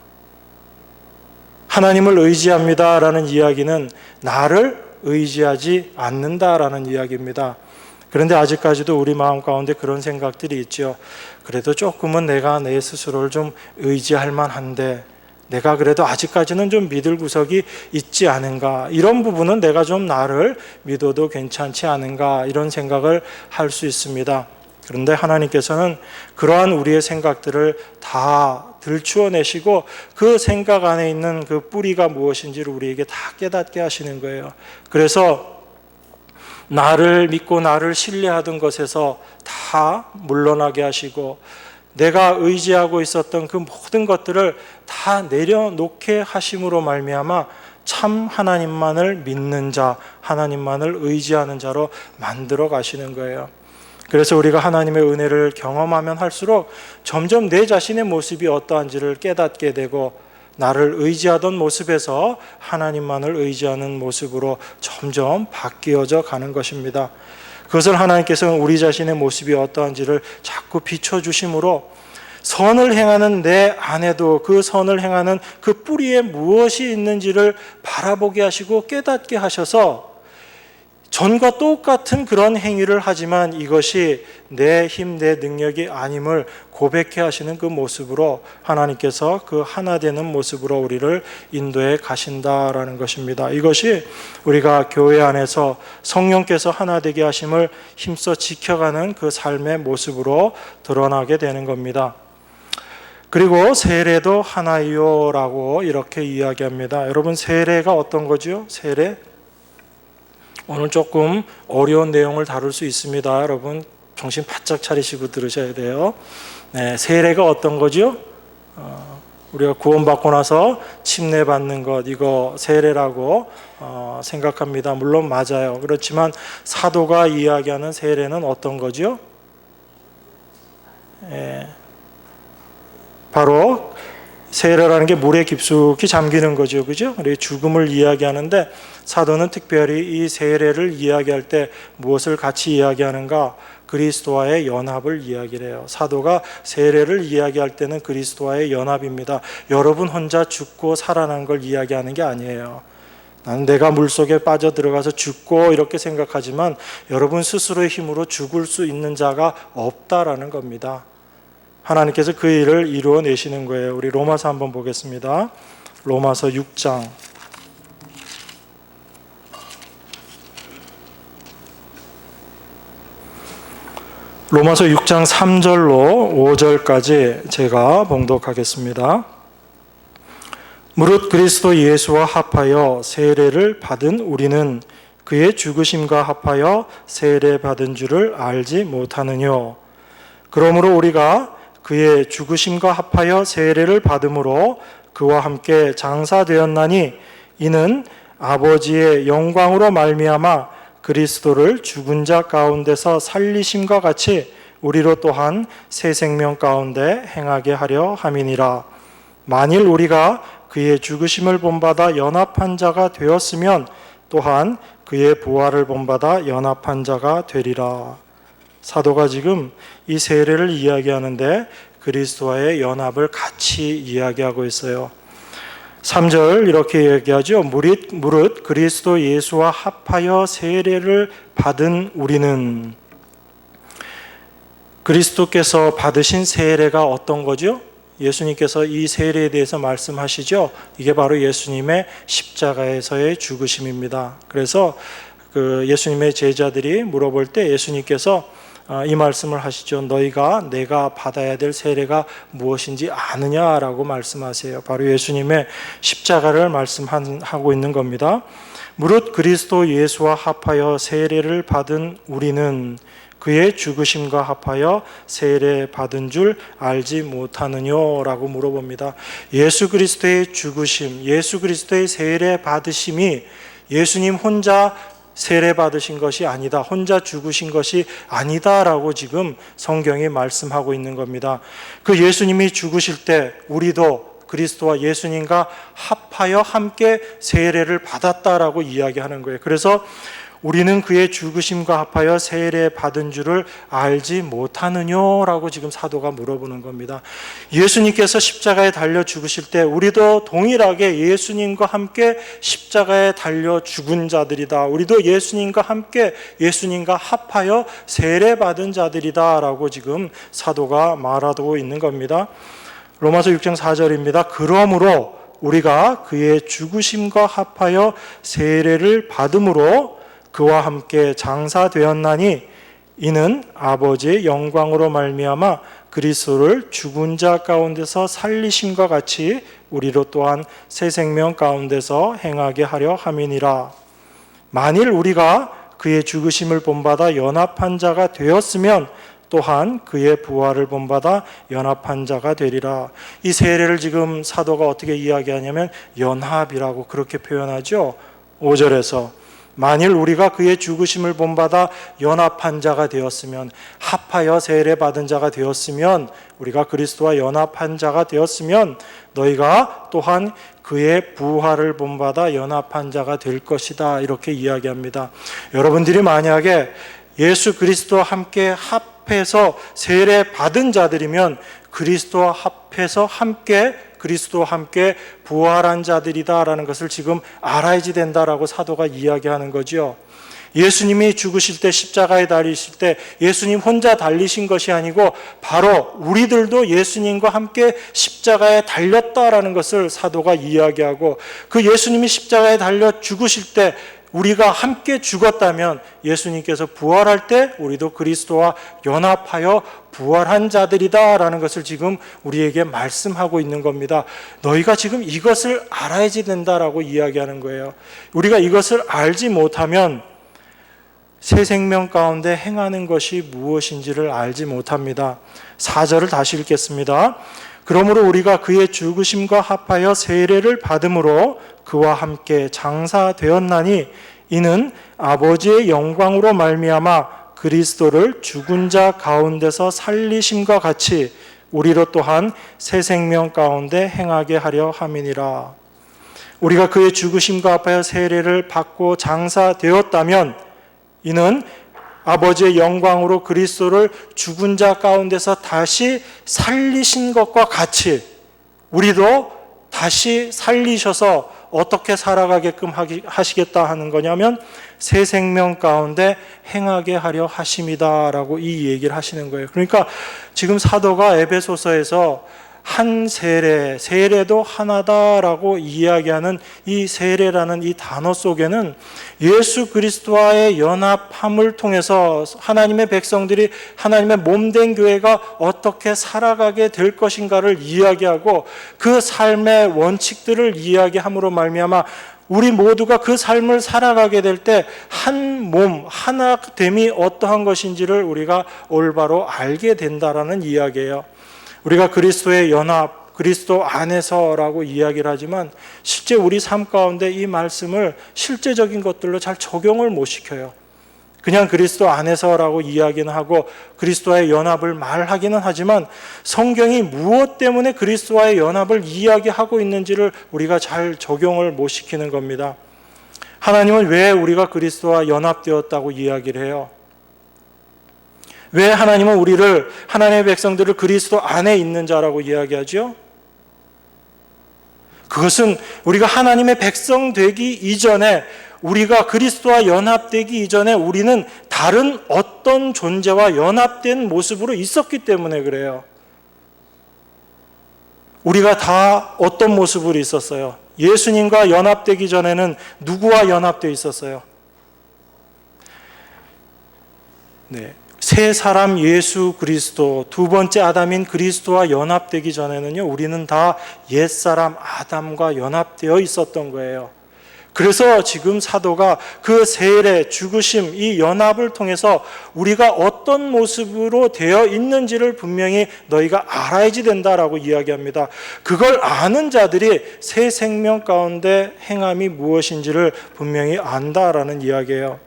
하나님을 의지합니다라는 이야기는 나를 의지하지 않는다라는 이야기입니다. 그런데 아직까지도 우리 마음 가운데 그런 생각들이 있죠. 그래도 조금은 내가 내 스스로를 좀 의지할 만한데, 내가 그래도 아직까지는 좀 믿을 구석이 있지 않은가, 이런 부분은 내가 좀 나를 믿어도 괜찮지 않은가, 이런 생각을 할 수 있습니다. 그런데 하나님께서는 그러한 우리의 생각들을 다 들추어내시고 그 생각 안에 있는 그 뿌리가 무엇인지를 우리에게 다 깨닫게 하시는 거예요. 그래서 나를 믿고 나를 신뢰하던 것에서 다 물러나게 하시고, 내가 의지하고 있었던 그 모든 것들을 다 내려놓게 하심으로 말미암아 참 하나님만을 믿는 자, 하나님만을 의지하는 자로 만들어 가시는 거예요. 그래서 우리가 하나님의 은혜를 경험하면 할수록 점점 내 자신의 모습이 어떠한지를 깨닫게 되고, 나를 의지하던 모습에서 하나님만을 의지하는 모습으로 점점 바뀌어져 가는 것입니다. 그것을 하나님께서는 우리 자신의 모습이 어떠한지를 자꾸 비춰주심으로 선을 행하는 내 안에도 그 선을 행하는 그 뿌리에 무엇이 있는지를 바라보게 하시고 깨닫게 하셔서 전과 똑같은 그런 행위를 하지만 이것이 내 힘, 내 능력이 아님을 고백해 하시는 그 모습으로 하나님께서 그 하나 되는 모습으로 우리를 인도해 가신다라는 것입니다. 이것이 우리가 교회 안에서 성령께서 하나 되게 하심을 힘써 지켜가는 그 삶의 모습으로 드러나게 되는 겁니다. 그리고 세례도 하나이요라고 이렇게 이야기합니다. 여러분, 세례가 어떤 거죠? 세례? 오늘 조금 어려운 내용을 다룰 수 있습니다. 여러분, 정신 바짝 차리시고 들으셔야 돼요. 네, 세례가 어떤 거죠? 우리가 구원받고 나서 침례받는 것, 이거 세례라고 생각합니다. 물론 맞아요. 그렇지만 사도가 이야기하는 세례는 어떤 거죠? 바로 세례라는 게 물에 깊숙이 잠기는 거죠. 그죠? 우리 죽음을 이야기하는데 사도는 특별히 이 세례를 이야기할 때 무엇을 같이 이야기하는가? 그리스도와의 연합을 이야기를 해요. 사도가 세례를 이야기할 때는 그리스도와의 연합입니다. 여러분 혼자 죽고 살아난 걸 이야기하는 게 아니에요. 나는 내가 물속에 빠져 들어가서 죽고 이렇게 생각하지만 여러분 스스로의 힘으로 죽을 수 있는 자가 없다라는 겁니다. 하나님께서 그 일을 이루어내시는 거예요. 우리 로마서 한번 보겠습니다. 로마서 6장. 로마서 6장 3절로 5절까지 제가 봉독하겠습니다. 무릇 그리스도 예수와 합하여 세례를 받은 우리는 그의 죽으심과 합하여 세례 받은 줄을 알지 못하느뇨. 그러므로 우리가 그의 죽으심과 합하여 세례를 받음으로 그와 함께 장사되었나니 이는 아버지의 영광으로 말미암아 그리스도를 죽은 자 가운데서 살리심과 같이 우리로 또한 새 생명 가운데 행하게 하려 함이니라. 만일 우리가 그의 죽으심을 본받아 연합한 자가 되었으면 또한 그의 부활을 본받아 연합한 자가 되리라. 사도가 지금 이 세례를 이야기하는데 그리스도와의 연합을 같이 이야기하고 있어요. 3절 이렇게 얘기하죠. 무릇 그리스도 예수와 합하여 세례를 받은 우리는, 그리스도께서 받으신 세례가 어떤 거죠? 예수님께서 이 세례에 대해서 말씀하시죠. 이게 바로 예수님의 십자가에서의 죽으심입니다. 그래서 그 예수님의 제자들이 물어볼 때 예수님께서 이 말씀을 하시죠. 너희가 내가 받아야 될 세례가 무엇인지 아느냐라고 말씀하세요. 바로 예수님의 십자가를 말씀하고 있는 겁니다. 무릇 그리스도 예수와 합하여 세례를 받은 우리는 그의 죽으심과 합하여 세례 받은 줄 알지 못하느냐라고 물어봅니다. 예수 그리스도의 죽으심, 예수 그리스도의 세례 받으심이 예수님 혼자 세례 받으신 것이 아니다. 혼자 죽으신 것이 아니다라고 지금 성경이 말씀하고 있는 겁니다. 그 예수님이 죽으실 때 우리도 그리스도와 예수님과 합하여 함께 세례를 받았다라고 이야기하는 거예요. 그래서 우리는 그의 죽으심과 합하여 세례 받은 줄을 알지 못하느냐라고 지금 사도가 물어보는 겁니다. 예수님께서 십자가에 달려 죽으실 때 우리도 동일하게 예수님과 함께 십자가에 달려 죽은 자들이다. 우리도 예수님과 함께 예수님과 합하여 세례 받은 자들이다라고 지금 사도가 말하고 있는 겁니다. 로마서 6장 4절입니다. 그러므로 우리가 그의 죽으심과 합하여 세례를 받음으로 그와 함께 장사되었나니 이는 아버지의 영광으로 말미암아 그리스도를 죽은 자 가운데서 살리심과 같이 우리로 또한 새 생명 가운데서 행하게 하려 함이니라. 만일 우리가 그의 죽으심을 본받아 연합한 자가 되었으면 또한 그의 부활을 본받아 연합한 자가 되리라. 이 세례를 지금 사도가 어떻게 이야기하냐면 연합이라고 그렇게 표현하죠. 5절에서 만일 우리가 그의 죽으심을 본받아 연합한 자가 되었으면, 합하여 세례 받은 자가 되었으면, 우리가 그리스도와 연합한 자가 되었으면 너희가 또한 그의 부활을 본받아 연합한 자가 될 것이다. 이렇게 이야기합니다. 여러분들이 만약에 예수 그리스도와 함께 합해서 세례 받은 자들이면 그리스도와 합해서 그리스도와 함께 부활한 자들이다라는 것을 지금 알아야지 된다라고 사도가 이야기하는 거죠. 예수님이 죽으실 때 십자가에 달리실 때 예수님 혼자 달리신 것이 아니고 바로 우리들도 예수님과 함께 십자가에 달렸다라는 것을 사도가 이야기하고, 그 예수님이 십자가에 달려 죽으실 때 우리가 함께 죽었다면 예수님께서 부활할 때 우리도 그리스도와 연합하여 부활한 자들이다라는 것을 지금 우리에게 말씀하고 있는 겁니다. 너희가 지금 이것을 알아야지 된다라고 이야기하는 거예요. 우리가 이것을 알지 못하면 새 생명 가운데 행하는 것이 무엇인지를 알지 못합니다. 4절을 다시 읽겠습니다. 그러므로 우리가 그의 죽으심과 합하여 세례를 받음으로 그와 함께 장사되었나니 이는 아버지의 영광으로 말미암아 그리스도를 죽은 자 가운데서 살리심과 같이 우리로 또한 새 생명 가운데 행하게 하려 함이니라. 우리가 그의 죽으심과 합하여 세례를 받고 장사되었다면 이는 아버지의 영광으로 그리스도를 죽은 자 가운데서 다시 살리신 것과 같이 우리도 다시 살리셔서 어떻게 살아가게끔 하시겠다 하는 거냐면 새 생명 가운데 행하게 하려 하심이다라고 이 얘기를 하시는 거예요. 그러니까 지금 사도가 에베소서에서 한 세례도 하나다라고 이야기하는 이 세례라는 이 단어 속에는 예수 그리스도와의 연합함을 통해서 하나님의 백성들이 하나님의 몸된 교회가 어떻게 살아가게 될 것인가를 이야기하고 그 삶의 원칙들을 이야기함으로 말미암아 우리 모두가 그 삶을 살아가게 될 때 한 몸, 하나됨이 어떠한 것인지를 우리가 올바로 알게 된다라는 이야기예요. 우리가 그리스도의 연합, 그리스도 안에서라고 이야기를 하지만 실제 우리 삶 가운데 이 말씀을 실제적인 것들로 잘 적용을 못 시켜요. 그냥 그리스도 안에서라고 이야기는 하고 그리스도와의 연합을 말하기는 하지만 성경이 무엇 때문에 그리스도와의 연합을 이야기하고 있는지를 우리가 잘 적용을 못 시키는 겁니다. 하나님은 왜 우리가 그리스도와 연합되었다고 이야기를 해요? 왜 하나님은 우리를, 하나님의 백성들을 그리스도 안에 있는 자라고 이야기하죠? 그것은 우리가 하나님의 백성 되기 이전에, 우리가 그리스도와 연합되기 이전에 우리는 다른 어떤 존재와 연합된 모습으로 있었기 때문에 그래요. 우리가 다 어떤 모습으로 있었어요? 예수님과 연합되기 전에는 누구와 연합되어 있었어요? 네. 새 사람 예수 그리스도, 두 번째 아담인 그리스도와 연합되기 전에는요, 우리는 다 옛사람 아담과 연합되어 있었던 거예요. 그래서 지금 사도가 그 세례, 죽으심, 이 연합을 통해서 우리가 어떤 모습으로 되어 있는지를 분명히 너희가 알아야지 된다라고 이야기합니다. 그걸 아는 자들이 새 생명 가운데 행함이 무엇인지를 분명히 안다라는 이야기예요.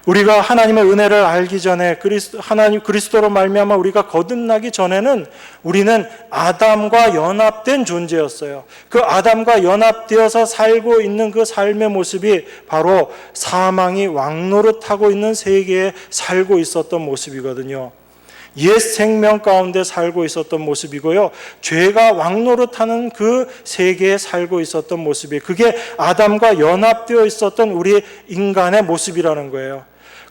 우리가 하나님의 은혜를 알기 전에 하나님 그리스도로 말미암아 우리가 거듭나기 전에는 우리는 아담과 연합된 존재였어요. 그 아담과 연합되어서 살고 있는 그 삶의 모습이 바로 사망이 왕노릇하고 있는 세계에 살고 있었던 모습이거든요. 옛 생명 가운데 살고 있었던 모습이고요. 죄가 왕노릇하는 그 세계에 살고 있었던 모습이, 그게 아담과 연합되어 있었던 우리 인간의 모습이라는 거예요.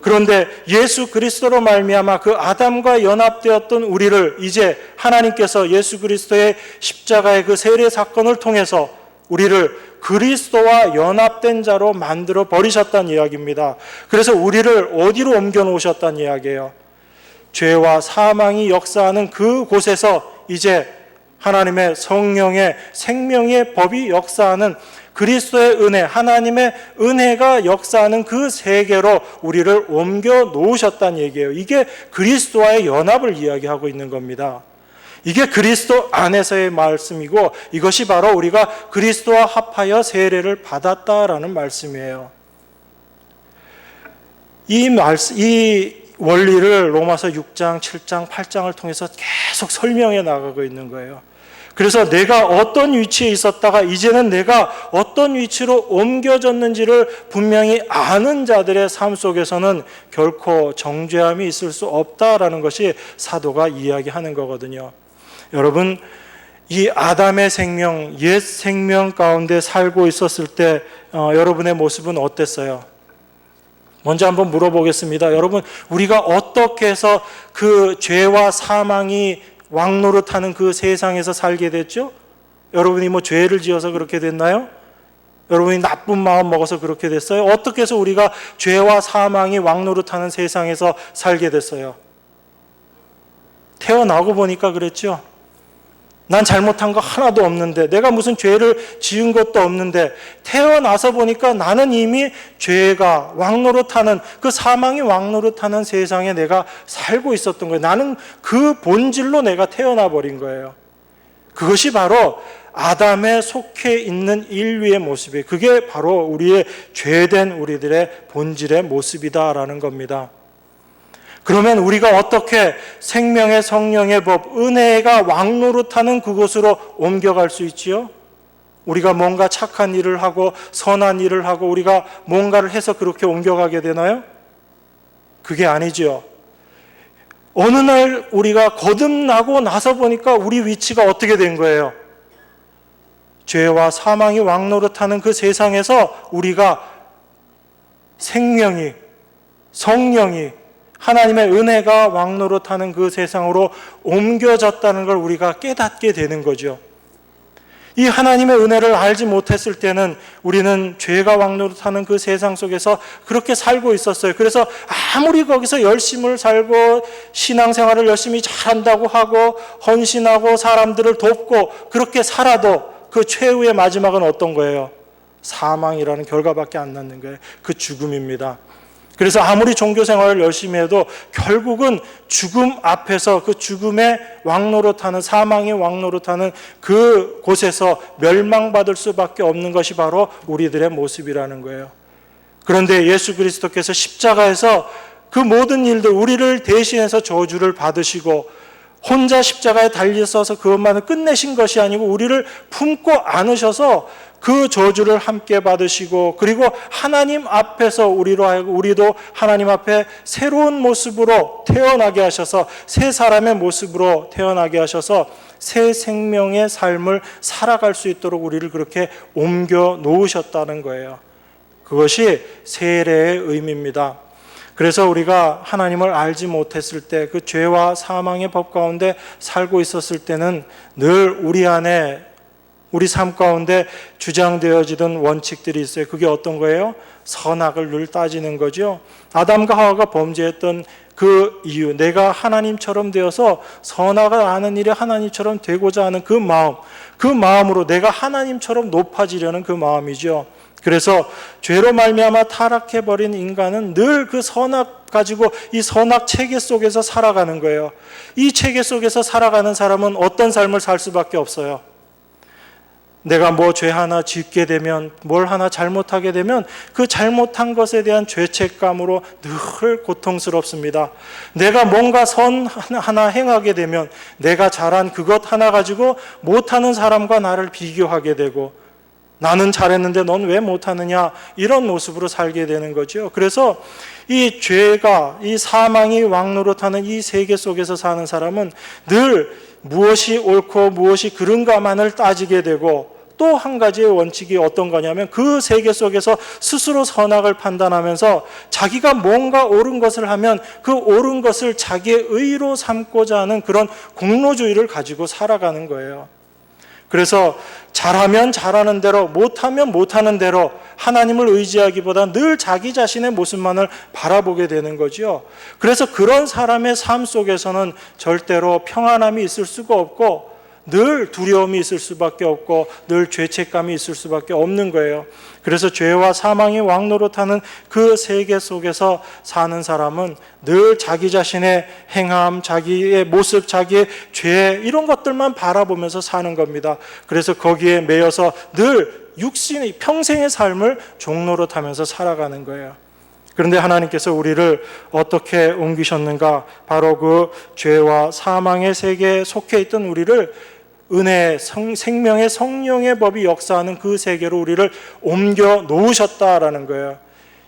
그런데 예수 그리스도로 말미암아 그 아담과 연합되었던 우리를 이제 하나님께서 예수 그리스도의 십자가의 그 세례 사건을 통해서 우리를 그리스도와 연합된 자로 만들어 버리셨다는 이야기입니다. 그래서 우리를 어디로 옮겨 놓으셨다는 이야기예요? 죄와 사망이 역사하는 그 곳에서 이제 하나님의 성령의 생명의 법이 역사하는 그리스도의 은혜, 하나님의 은혜가 역사하는 그 세계로 우리를 옮겨 놓으셨다는 얘기예요. 이게 그리스도와의 연합을 이야기하고 있는 겁니다. 이게 그리스도 안에서의 말씀이고 이것이 바로 우리가 그리스도와 합하여 세례를 받았다라는 말씀이에요. 이 원리를 로마서 6장, 7장, 8장을 통해서 계속 설명해 나가고 있는 거예요. 그래서 내가 어떤 위치에 있었다가 이제는 내가 어떤 위치로 옮겨졌는지를 분명히 아는 자들의 삶 속에서는 결코 정죄함이 있을 수 없다라는 것이 사도가 이야기하는 거거든요. 여러분, 이 아담의 생명, 옛 생명 가운데 살고 있었을 때 여러분의 모습은 어땠어요? 먼저 한번 물어보겠습니다. 여러분, 우리가 어떻게 해서 그 죄와 사망이 왕노릇하는 그 세상에서 살게 됐죠? 여러분이 뭐 죄를 지어서 그렇게 됐나요? 여러분이 나쁜 마음 먹어서 그렇게 됐어요? 어떻게 해서 우리가 죄와 사망이 왕노릇하는 세상에서 살게 됐어요? 태어나고 보니까 그랬죠? 난 잘못한 거 하나도 없는데, 내가 무슨 죄를 지은 것도 없는데, 태어나서 보니까 나는 이미 죄가 왕노릇하는, 그 사망이 왕노릇하는 세상에 내가 살고 있었던 거예요. 나는 그 본질로 내가 태어나 버린 거예요. 그것이 바로 아담에 속해 있는 인류의 모습이에요. 그게 바로 우리의 죄된 우리들의 본질의 모습이다라는 겁니다. 그러면 우리가 어떻게 생명의 성령의 법, 은혜가 왕노릇하는 그곳으로 옮겨갈 수 있지요? 우리가 뭔가 착한 일을 하고 선한 일을 하고 우리가 뭔가를 해서 그렇게 옮겨가게 되나요? 그게 아니죠. 어느 날 우리가 거듭나고 나서 보니까 우리 위치가 어떻게 된 거예요? 죄와 사망이 왕노릇하는 그 세상에서 우리가 생명이, 성령이, 하나님의 은혜가 왕노릇하는 그 세상으로 옮겨졌다는 걸 우리가 깨닫게 되는 거죠. 이 하나님의 은혜를 알지 못했을 때는 우리는 죄가 왕노릇하는 그 세상 속에서 그렇게 살고 있었어요. 그래서 아무리 거기서 열심을 살고 신앙생활을 열심히 잘한다고 하고 헌신하고 사람들을 돕고 그렇게 살아도 그 최후의 마지막은 어떤 거예요? 사망이라는 결과밖에 안 낳는 거예요. 그 죽음입니다. 그래서 아무리 종교생활을 열심히 해도 결국은 죽음 앞에서 그 죽음의 왕노릇하는, 사망의 왕노릇하는 그 곳에서 멸망받을 수밖에 없는 것이 바로 우리들의 모습이라는 거예요. 그런데 예수 그리스도께서 십자가에서 그 모든 일들, 우리를 대신해서 저주를 받으시고 혼자 십자가에 달리셔서 그것만을 끝내신 것이 아니고 우리를 품고 안으셔서 그 저주를 함께 받으시고 그리고 하나님 앞에서 우리도 하나님 앞에 새로운 모습으로 태어나게 하셔서 새 사람의 모습으로 태어나게 하셔서 새 생명의 삶을 살아갈 수 있도록 우리를 그렇게 옮겨 놓으셨다는 거예요. 그것이 세례의 의미입니다. 그래서 우리가 하나님을 알지 못했을 때 그 죄와 사망의 법 가운데 살고 있었을 때는 늘 우리 안에 우리 삶 가운데 주장되어지던 원칙들이 있어요. 그게 어떤 거예요? 선악을 늘 따지는 거죠. 아담과 하와가 범죄했던 그 이유, 내가 하나님처럼 되어서 선악을 아는 일에 하나님처럼 되고자 하는 그 마음, 그 마음으로 내가 하나님처럼 높아지려는 그 마음이죠. 그래서 죄로 말미암아 타락해버린 인간은 늘 그 선악 가지고 이 선악 체계 속에서 살아가는 거예요. 이 체계 속에서 살아가는 사람은 어떤 삶을 살 수밖에 없어요. 내가 뭐 죄 하나 짓게 되면, 뭘 하나 잘못하게 되면 그 잘못한 것에 대한 죄책감으로 늘 고통스럽습니다. 내가 뭔가 선 하나 행하게 되면 내가 잘한 그것 하나 가지고 못하는 사람과 나를 비교하게 되고, 나는 잘했는데 넌 왜 못하느냐, 이런 모습으로 살게 되는 거죠. 그래서 이 죄가, 이 사망이 왕노릇하는 이 세계 속에서 사는 사람은 늘 무엇이 옳고 무엇이 그른가만을 따지게 되고, 또 한 가지의 원칙이 어떤 거냐면 그 세계 속에서 스스로 선악을 판단하면서 자기가 뭔가 옳은 것을 하면 그 옳은 것을 자기의 의로 삼고자 하는 그런 공로주의를 가지고 살아가는 거예요. 그래서 잘하면 잘하는 대로, 못하면 못하는 대로 하나님을 의지하기보다 늘 자기 자신의 모습만을 바라보게 되는 거죠. 그래서 그런 사람의 삶 속에서는 절대로 평안함이 있을 수가 없고 늘 두려움이 있을 수밖에 없고 늘 죄책감이 있을 수밖에 없는 거예요. 그래서 죄와 사망이 왕노릇하는 그 세계 속에서 사는 사람은 늘 자기 자신의 행함, 자기의 모습, 자기의 죄, 이런 것들만 바라보면서 사는 겁니다. 그래서 거기에 매여서 늘 육신의 평생의 삶을 종노릇하면서 살아가는 거예요. 그런데 하나님께서 우리를 어떻게 옮기셨는가? 바로 그 죄와 사망의 세계에 속해 있던 우리를 은혜, 생명의 성령의 법이 역사하는 그 세계로 우리를 옮겨 놓으셨다라는 거예요.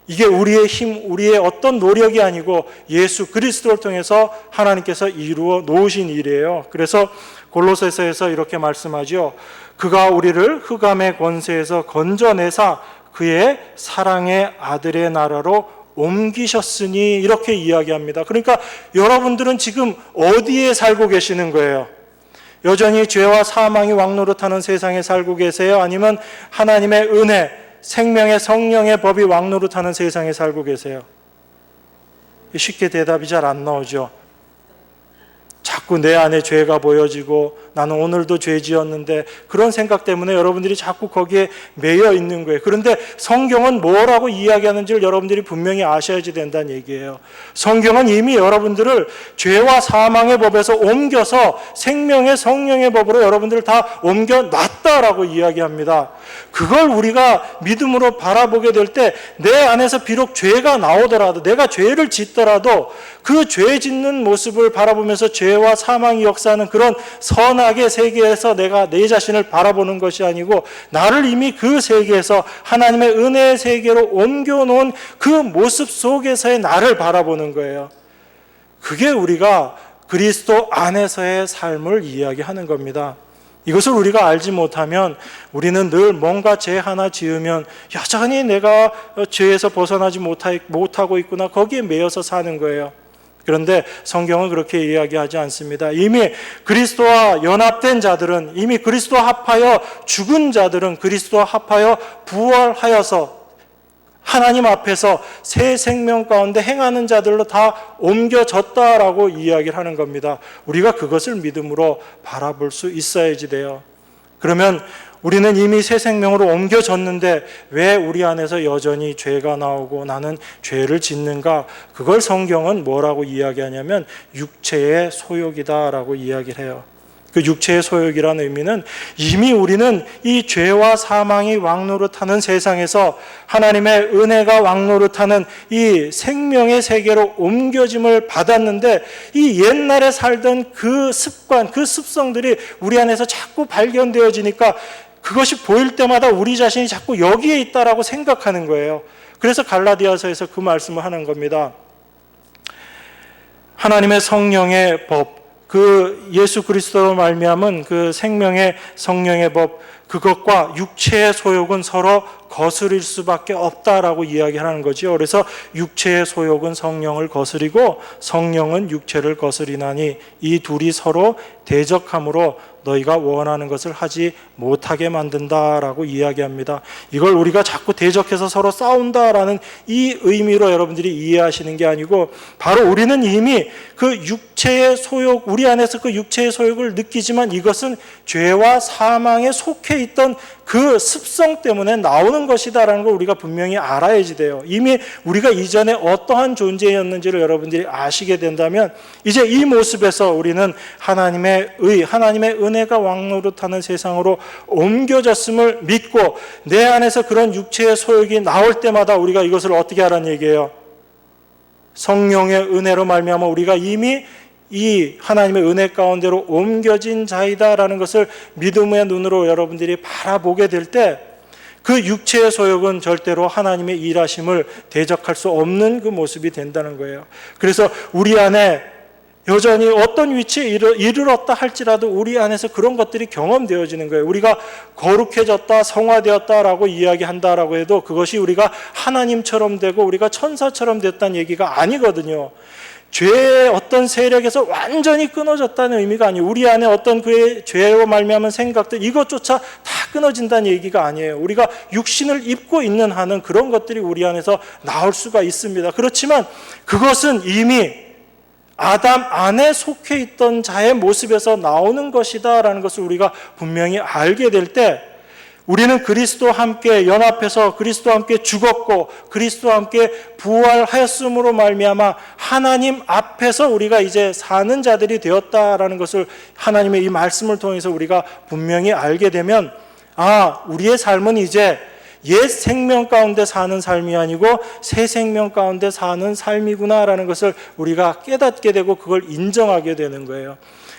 이게 우리의 힘, 우리의 어떤 노력이 아니고 예수 그리스도를 통해서 하나님께서 이루어 놓으신 일이에요. 그래서 골로새서에서 이렇게 말씀하죠. 그가 우리를 흑암의 권세에서 건져내사 그의 사랑의 아들의 나라로 옮기셨으니, 이렇게 이야기합니다. 그러니까 여러분들은 지금 어디에 살고 계시는 거예요? 여전히 죄와 사망이 왕노릇하는 세상에 살고 계세요? 아니면 하나님의 은혜, 생명의 성령의 법이 왕노릇하는 세상에 살고 계세요? 쉽게 대답이 잘 안 나오죠. 자꾸 내 안에 죄가 보여지고 나는 오늘도 죄 지었는데, 그런 생각 때문에 여러분들이 자꾸 거기에 매여 있는 거예요. 그런데 성경은 뭐라고 이야기하는지를 여러분들이 분명히 아셔야지 된다는 얘기예요. 성경은 이미 여러분들을 죄와 사망의 법에서 옮겨서 생명의 성령의 법으로 여러분들을 다 옮겨놨다라고 이야기합니다. 그걸 우리가 믿음으로 바라보게 될 때 내 안에서 비록 죄가 나오더라도, 내가 죄를 짓더라도 그 죄 짓는 모습을 바라보면서 죄와 사망이 역사하는 그런 선악의 세계에서 내가 내 자신을 바라보는 것이 아니고 나를 이미 그 세계에서 하나님의 은혜의 세계로 옮겨놓은 그 모습 속에서의 나를 바라보는 거예요. 그게 우리가 그리스도 안에서의 삶을 이야기하는 겁니다. 이것을 우리가 알지 못하면 우리는 늘 뭔가 죄 하나 지으면 여전히 내가 죄에서 벗어나지 못하고 있구나, 거기에 매여서 사는 거예요. 그런데 성경은 그렇게 이야기하지 않습니다. 이미 그리스도와 연합된 자들은, 이미 그리스도와 합하여 죽은 자들은 그리스도와 합하여 부활하여서 하나님 앞에서 새 생명 가운데 행하는 자들로 다 옮겨졌다라고 이야기를 하는 겁니다. 우리가 그것을 믿음으로 바라볼 수 있어야지 돼요. 그러면 우리는 이미 새 생명으로 옮겨졌는데 왜 우리 안에서 여전히 죄가 나오고 나는 죄를 짓는가? 그걸 성경은 뭐라고 이야기하냐면 육체의 소욕이다라고 이야기를 해요. 그 육체의 소욕이라는 의미는 이미 우리는 이 죄와 사망이 왕노릇하는 세상에서 하나님의 은혜가 왕노릇하는 이 생명의 세계로 옮겨짐을 받았는데, 이 옛날에 살던 그 습관, 그 습성들이 우리 안에서 자꾸 발견되어지니까 그것이 보일 때마다 우리 자신이 자꾸 여기에 있다라고 생각하는 거예요. 그래서 갈라디아서에서 그 말씀을 하는 겁니다. 하나님의 성령의 법, 그 예수 그리스도로 말미암은 그 생명의 성령의 법, 그것과 육체의 소욕은 서로 거스릴 수밖에 없다라고 이야기하는 거죠. 그래서 육체의 소욕은 성령을 거스리고 성령은 육체를 거스리나니 이 둘이 서로 대적함으로 너희가 원하는 것을 하지 못하게 만든다라고 이야기합니다. 이걸 우리가 자꾸 대적해서 서로 싸운다라는 이 의미로 여러분들이 이해하시는 게 아니고, 바로 우리는 이미 그 육체의 소욕, 우리 안에서 그 육체의 소욕을 느끼지만 이것은 죄와 사망에 속해 있던 그 습성 때문에 나오는 나오는 것이다라는 걸 우리가 분명히 알아야지 돼요. 이미 우리가 이전에 어떠한 존재였는지를 여러분들이 아시게 된다면 이제 이 모습에서 우리는 하나님의 은혜가 왕노릇하는 세상으로 옮겨졌음을 믿고 내 안에서 그런 육체의 소욕이 나올 때마다 우리가 이것을 어떻게 하라는 얘기예요? 성령의 은혜로 말미암아 우리가 이미 이 하나님의 은혜 가운데로 옮겨진 자이다라는 것을 믿음의 눈으로 여러분들이 바라보게 될 때 그 육체의 소욕은 절대로 하나님의 일하심을 대적할 수 없는 그 모습이 된다는 거예요. 그래서 우리 안에 여전히 어떤 위치에 이르렀다 할지라도 우리 안에서 그런 것들이 경험되어지는 거예요. 우리가 거룩해졌다, 성화되었다라고 이야기한다라고 해도 그것이 우리가 하나님처럼 되고 우리가 천사처럼 됐다는 얘기가 아니거든요. 죄의 어떤 세력에서 완전히 끊어졌다는 의미가 아니에요. 우리 안에 어떤 그의 죄로 말미암은 생각들 이것조차 다 끊어진다는 얘기가 아니에요. 우리가 육신을 입고 있는 한은 그런 것들이 우리 안에서 나올 수가 있습니다. 그렇지만 그것은 이미 아담 안에 속해 있던 자의 모습에서 나오는 것이다 라는 것을 우리가 분명히 알게 될 때 우리는 그리스도와 함께 연합해서 그리스도와 함께 죽었고 그리스도와 함께 부활하였음으로 말미암아 하나님 앞에서 우리가 이제 사는 자들이 되었다라는 것을 하나님의 이 말씀을 통해서 우리가 분명히 알게 되면 우리의 삶은 이제 옛 생명 가운데 사는 삶이 아니고 새 생명 가운데 사는 삶이구나라는 것을 우리가 깨닫게 되고 그걸 인정하게 되는 거예요.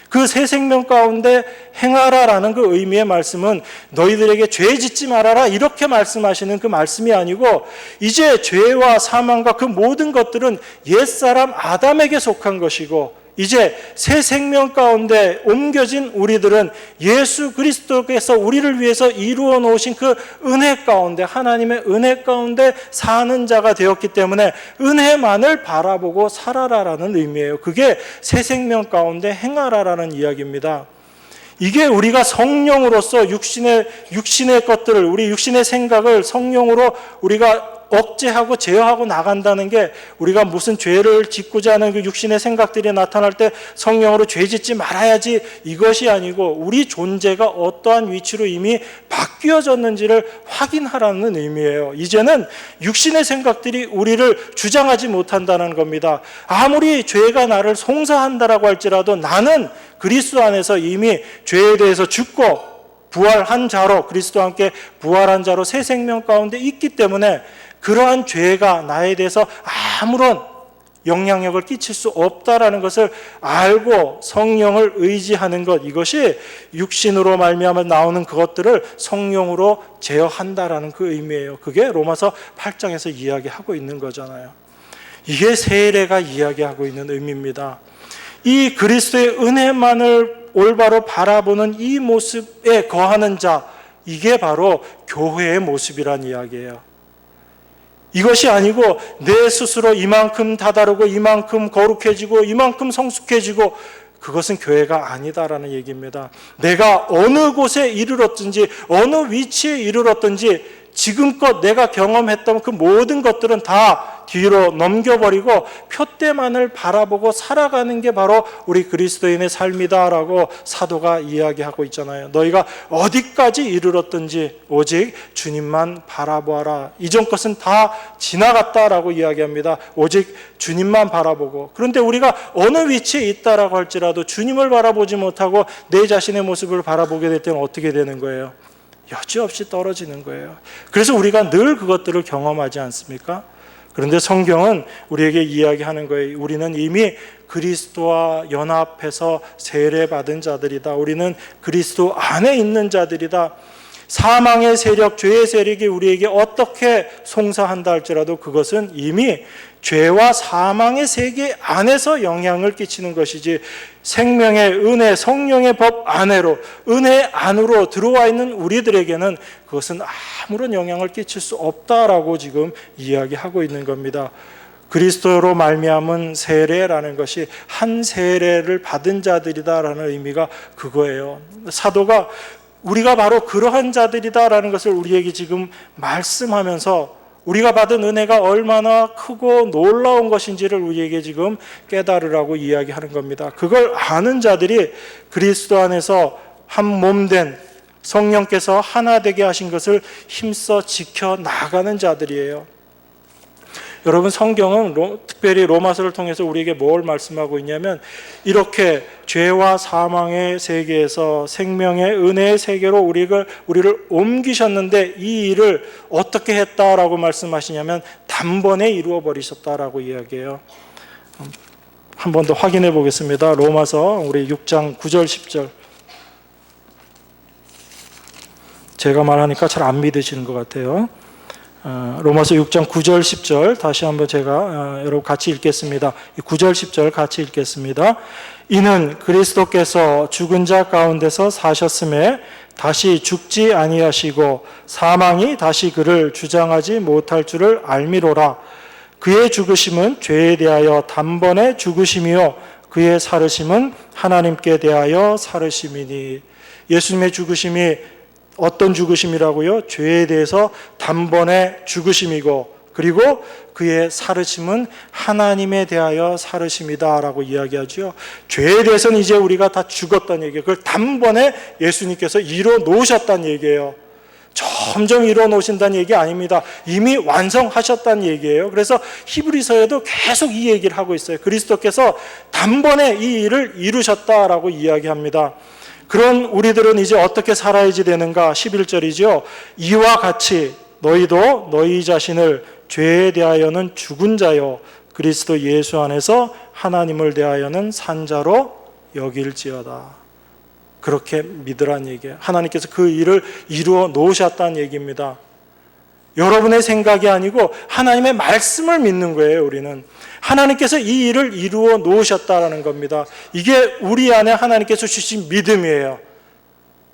그 새 생명 가운데 행하라라는 그 의미의 말씀은 너희들에게 죄 짓지 말아라 이렇게 말씀하시는 그 말씀이 아니고 이제 죄와 사망과 그 모든 것들은 옛사람 아담에게 속한 것이고 이제 새 생명 가운데 옮겨진 우리들은 예수 그리스도께서 우리를 위해서 이루어 놓으신 그 은혜 가운데 하나님의 은혜 가운데 사는 자가 되었기 때문에 은혜만을 바라보고 살아라라는 의미예요. 그게 새 생명 가운데 행하라라는 이야기입니다. 이게 우리가 성령으로서 육신의 것들을 우리 육신의 생각을 성령으로 우리가 억제하고 제어하고 나간다는 게 우리가 무슨 죄를 짓고자 하는 그 육신의 생각들이 나타날 때 성령으로 죄 짓지 말아야지 이것이 아니고 우리 존재가 어떠한 위치로 이미 바뀌어졌는지를 확인하라는 의미예요. 이제는 육신의 생각들이 우리를 주장하지 못한다는 겁니다. 아무리 죄가 나를 송사한다라고 할지라도 나는 그리스도 안에서 이미 죄에 대해서 죽고 부활한 자로 그리스도와 함께 부활한 자로 새 생명 가운데 있기 때문에 그러한 죄가 나에 대해서 아무런 영향력을 끼칠 수 없다라는 것을 알고 성령을 의지하는 것 이것이 육신으로 말미암아 나오는 그것들을 성령으로 제어한다라는 그 의미예요. 그게 로마서 8장에서 이야기하고 있는 거잖아요. 이게 세례가 이야기하고 있는 의미입니다. 이 그리스도의 은혜만을 올바로 바라보는 이 모습에 거하는 자 이게 바로 교회의 모습이란 이야기예요. 이것이 아니고 내 스스로 이만큼 다다르고 이만큼 거룩해지고 이만큼 성숙해지고 그것은 교회가 아니다라는 얘기입니다. 내가 어느 곳에 이르렀든지 어느 위치에 이르렀든지 지금껏 내가 경험했던 그 모든 것들은 다 뒤로 넘겨버리고 표대만을 바라보고 살아가는 게 바로 우리 그리스도인의 삶이다라고 사도가 이야기하고 있잖아요. 너희가 어디까지 이르렀든지 오직 주님만 바라보아라. 이전 것은 다 지나갔다라고 이야기합니다. 오직 주님만 바라보고. 그런데 우리가 어느 위치에 있다라고 할지라도 주님을 바라보지 못하고 내 자신의 모습을 바라보게 될 때는 어떻게 되는 거예요? 여지없이 떨어지는 거예요. 그래서 우리가 늘 그것들을 경험하지 않습니까? 그런데 성경은 우리에게 이야기하는 거예요. 우리는 이미 그리스도와 연합해서 세례받은 자들이다. 우리는 그리스도 안에 있는 자들이다. 사망의 세력, 죄의 세력이 우리에게 어떻게 송사한다 할지라도 그것은 이미 죄와 사망의 세계 안에서 영향을 끼치는 것이지 생명의 은혜, 성령의 법 안으로 은혜 안으로 들어와 있는 우리들에게는 그것은 아무런 영향을 끼칠 수 없다라고 지금 이야기하고 있는 겁니다. 그리스도로 말미암은 세례라는 것이 한 세례를 받은 자들이다라는 의미가 그거예요. 사도가 우리가 바로 그러한 자들이다라는 것을 우리에게 지금 말씀하면서 우리가 받은 은혜가 얼마나 크고 놀라운 것인지를 우리에게 지금 깨달으라고 이야기하는 겁니다. 그걸 아는 자들이 그리스도 안에서 한 몸된 성령께서 하나 되게 하신 것을 힘써 지켜 나가는 자들이에요. 여러분, 성경은 특별히 로마서를 통해서 우리에게 뭘 말씀하고 있냐면, 이렇게 죄와 사망의 세계에서 생명의 은혜의 세계로 우리를 옮기셨는데, 이 일을 어떻게 했다라고 말씀하시냐면 단번에 이루어 버리셨다라고 이야기해요. 한 번 더 확인해 보겠습니다. 로마서 우리 6장 9절 10절. 제가 말하니까 잘 안 믿으시는 것 같아요. 로마서 6장 9절 10절 다시 한번 제가 여러분 같이 읽겠습니다. 9절 10절 같이 읽겠습니다. 이는 그리스도께서 죽은 자 가운데서 사셨음에 다시 죽지 아니하시고 사망이 다시 그를 주장하지 못할 줄을 알미로라. 그의 죽으심은 죄에 대하여 단번에 죽으심이요 그의 살으심은 하나님께 대하여 살으심이니. 예수님의 죽으심이 어떤 죽으심이라고요? 죄에 대해서 단번에 죽으심이고, 그리고 그의 살으심은 하나님에 대하여 살으심이다 라고 이야기하죠. 죄에 대해서는 이제 우리가 다 죽었다는 얘기예요. 그걸 단번에 예수님께서 이뤄 놓으셨다는 얘기예요. 점점 이뤄 놓으신다는 얘기 아닙니다. 이미 완성하셨다는 얘기예요. 그래서 히브리서에도 계속 이 얘기를 하고 있어요. 그리스도께서 단번에 이 일을 이루셨다라고 이야기합니다. 그런 우리들은 이제 어떻게 살아야지 되는가? 11절이죠. 이와 같이 너희도 너희 자신을 죄에 대하여는 죽은 자요 그리스도 예수 안에서 하나님을 대하여는 산 자로 여길지어다. 그렇게 믿으란 얘기예요. 하나님께서 그 일을 이루어 놓으셨다는 얘기입니다. 여러분의 생각이 아니고 하나님의 말씀을 믿는 거예요. 우리는 하나님께서 이 일을 이루어 놓으셨다라는 겁니다. 이게 우리 안에 하나님께서 주신 믿음이에요.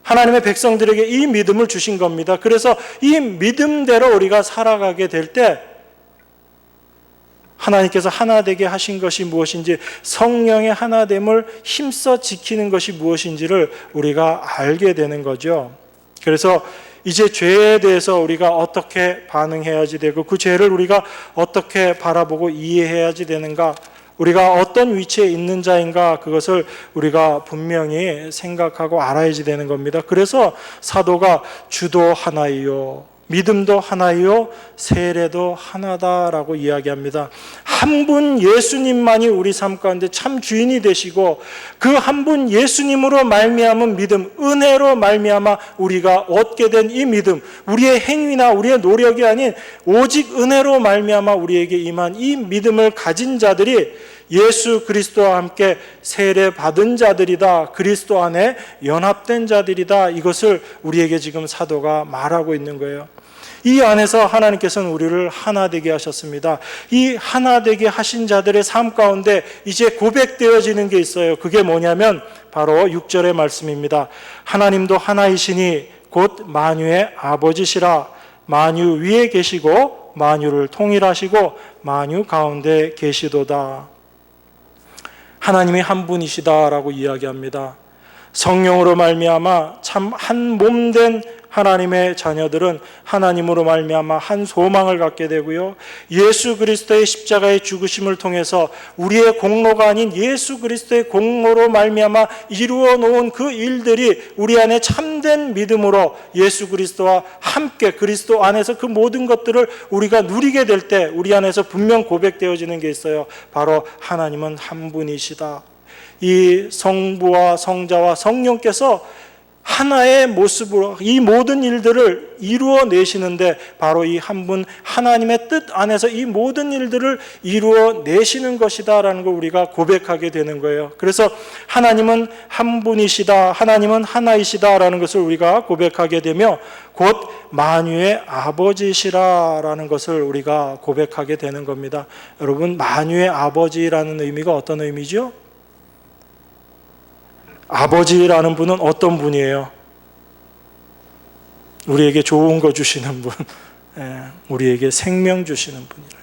하나님의 백성들에게 이 믿음을 주신 겁니다. 그래서 이 믿음대로 우리가 살아가게 될 때 하나님께서 하나 되게 하신 것이 무엇인지, 성령의 하나됨을 힘써 지키는 것이 무엇인지를 우리가 알게 되는 거죠. 그래서 이제 죄에 대해서 우리가 어떻게 반응해야지 되고, 그 죄를 우리가 어떻게 바라보고 이해해야지 되는가, 우리가 어떤 위치에 있는 자인가, 그것을 우리가 분명히 생각하고 알아야지 되는 겁니다. 그래서 사도가 주도 하나이요 믿음도 하나이요 세례도 하나다라고 이야기합니다. 한 분 예수님만이 우리 삶 가운데 참 주인이 되시고, 그 한 분 예수님으로 말미암은 믿음, 은혜로 말미암아 우리가 얻게 된 이 믿음, 우리의 행위나 우리의 노력이 아닌 오직 은혜로 말미암아 우리에게 임한 이 믿음을 가진 자들이 예수 그리스도와 함께 세례 받은 자들이다, 그리스도 안에 연합된 자들이다, 이것을 우리에게 지금 사도가 말하고 있는 거예요. 이 안에서 하나님께서는 우리를 하나 되게 하셨습니다. 이 하나 되게 하신 자들의 삶 가운데 이제 고백되어지는 게 있어요. 그게 뭐냐면 바로 6절의 말씀입니다. 하나님도 하나이시니 곧 만유의 아버지시라. 만유 위에 계시고 만유를 통일하시고 만유 가운데 계시도다. 하나님이 한 분이시다라고 이야기합니다. 성령으로 말미암아 참 한 몸 된 하나님의 자녀들은 하나님으로 말미암아 한 소망을 갖게 되고요, 예수 그리스도의 십자가의 죽으심을 통해서 우리의 공로가 아닌 예수 그리스도의 공로로 말미암아 이루어 놓은 그 일들이 우리 안에 참된 믿음으로 예수 그리스도와 함께 그리스도 안에서 그 모든 것들을 우리가 누리게 될 때 우리 안에서 분명 고백되어지는 게 있어요. 바로 하나님은 한 분이시다. 이 성부와 성자와 성령께서 하나의 모습으로 이 모든 일들을 이루어 내시는데, 바로 이 한 분 하나님의 뜻 안에서 이 모든 일들을 이루어 내시는 것이다라는 걸 우리가 고백하게 되는 거예요. 그래서 하나님은 한 분이시다, 하나님은 하나이시다라는 것을 우리가 고백하게 되며, 곧 만유의 아버지시라라는 것을 우리가 고백하게 되는 겁니다. 여러분, 만유의 아버지라는 의미가 어떤 의미죠? 아버지라는 분은 어떤 분이에요? 우리에게 좋은 거 주시는 분, 우리에게 생명 주시는 분이라.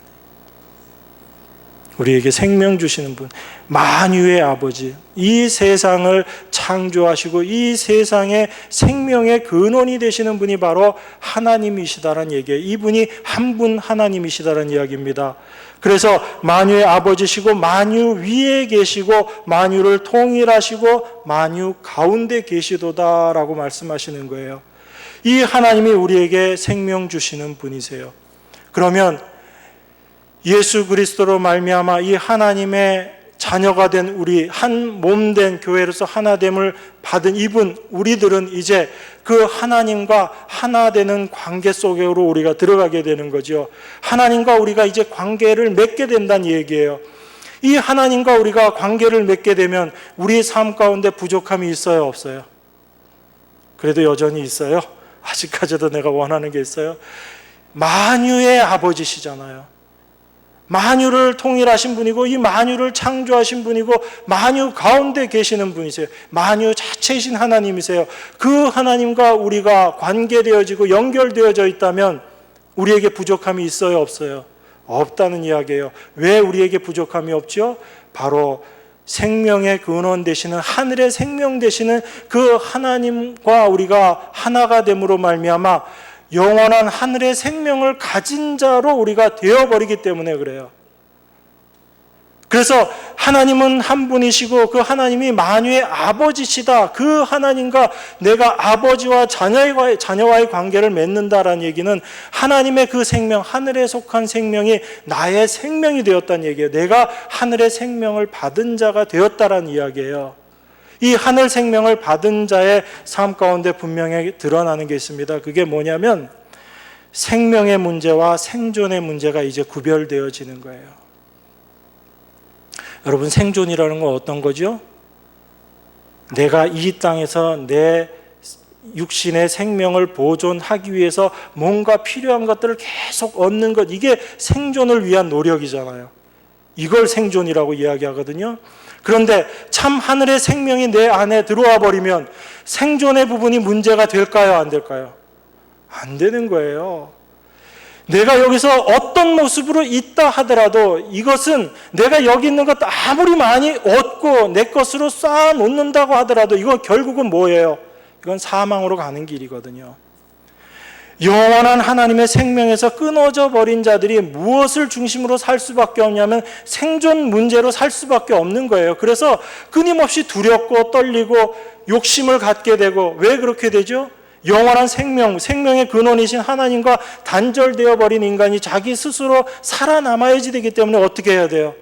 우리에게 생명 주시는 분, 만유의 아버지, 이 세상을 창조하시고 이 세상의 생명의 근원이 되시는 분이 바로 하나님이시다라는 얘기예요. 이분이 한 분 하나님이시다라는 이야기입니다. 그래서 만유의 아버지시고 만유 위에 계시고 만유를 통일하시고 만유 가운데 계시도다라고 말씀하시는 거예요. 이 하나님이 우리에게 생명 주시는 분이세요. 그러면 예수 그리스도로 말미암아 이 하나님의 자녀가 된 우리, 한 몸 된 교회로서 하나됨을 받은 이분, 우리들은 이제 그 하나님과 하나 되는 관계 속으로 우리가 들어가게 되는 거죠. 하나님과 우리가 이제 관계를 맺게 된다는 얘기예요. 이 하나님과 우리가 관계를 맺게 되면 우리의 삶 가운데 부족함이 있어요, 없어요? 그래도 여전히 있어요. 아직까지도 내가 원하는 게 있어요. 만유의 아버지시잖아요. 만유를 통일하신 분이고 이 만유를 창조하신 분이고 만유 가운데 계시는 분이세요. 만유 자체이신 하나님이세요. 그 하나님과 우리가 관계되어지고 연결되어져 있다면 우리에게 부족함이 있어요, 없어요? 없다는 이야기예요. 왜 우리에게 부족함이 없죠? 바로 생명의 근원 되시는, 하늘의 생명 되시는 그 하나님과 우리가 하나가 됨으로 말미암아 영원한 하늘의 생명을 가진 자로 우리가 되어버리기 때문에 그래요. 그래서 하나님은 한 분이시고 그 하나님이 만유의 아버지시다. 그 하나님과 내가 아버지와 자녀와의 관계를 맺는다라는 얘기는 하나님의 그 생명, 하늘에 속한 생명이 나의 생명이 되었다는 얘기예요. 내가 하늘의 생명을 받은 자가 되었다라는 이야기예요. 이 하늘 생명을 받은 자의 삶 가운데 분명히 드러나는 게 있습니다. 그게 뭐냐면 생명의 문제와 생존의 문제가 이제 구별되어지는 거예요. 여러분, 생존이라는 건 어떤 거죠? 내가 이 땅에서 내 육신의 생명을 보존하기 위해서 뭔가 필요한 것들을 계속 얻는 것, 이게 생존을 위한 노력이잖아요. 이걸 생존이라고 이야기하거든요. 그런데 참 하늘의 생명이 내 안에 들어와 버리면 생존의 부분이 문제가 될까요? 안 될까요? 안 되는 거예요. 내가 여기서 어떤 모습으로 있다 하더라도 이것은 내가 여기 있는 것 아무리 많이 얻고 내 것으로 쌓아 놓는다고 하더라도 이건 결국은 뭐예요? 이건 사망으로 가는 길이거든요. 영원한 하나님의 생명에서 끊어져 버린 자들이 무엇을 중심으로 살 수밖에 없냐면 생존 문제로 살 수밖에 없는 거예요. 그래서 끊임없이 두렵고 떨리고 욕심을 갖게 되고, 왜 그렇게 되죠? 영원한 생명, 생명의 근원이신 하나님과 단절되어 버린 인간이 자기 스스로 살아남아야지 되기 때문에 어떻게 해야 돼요?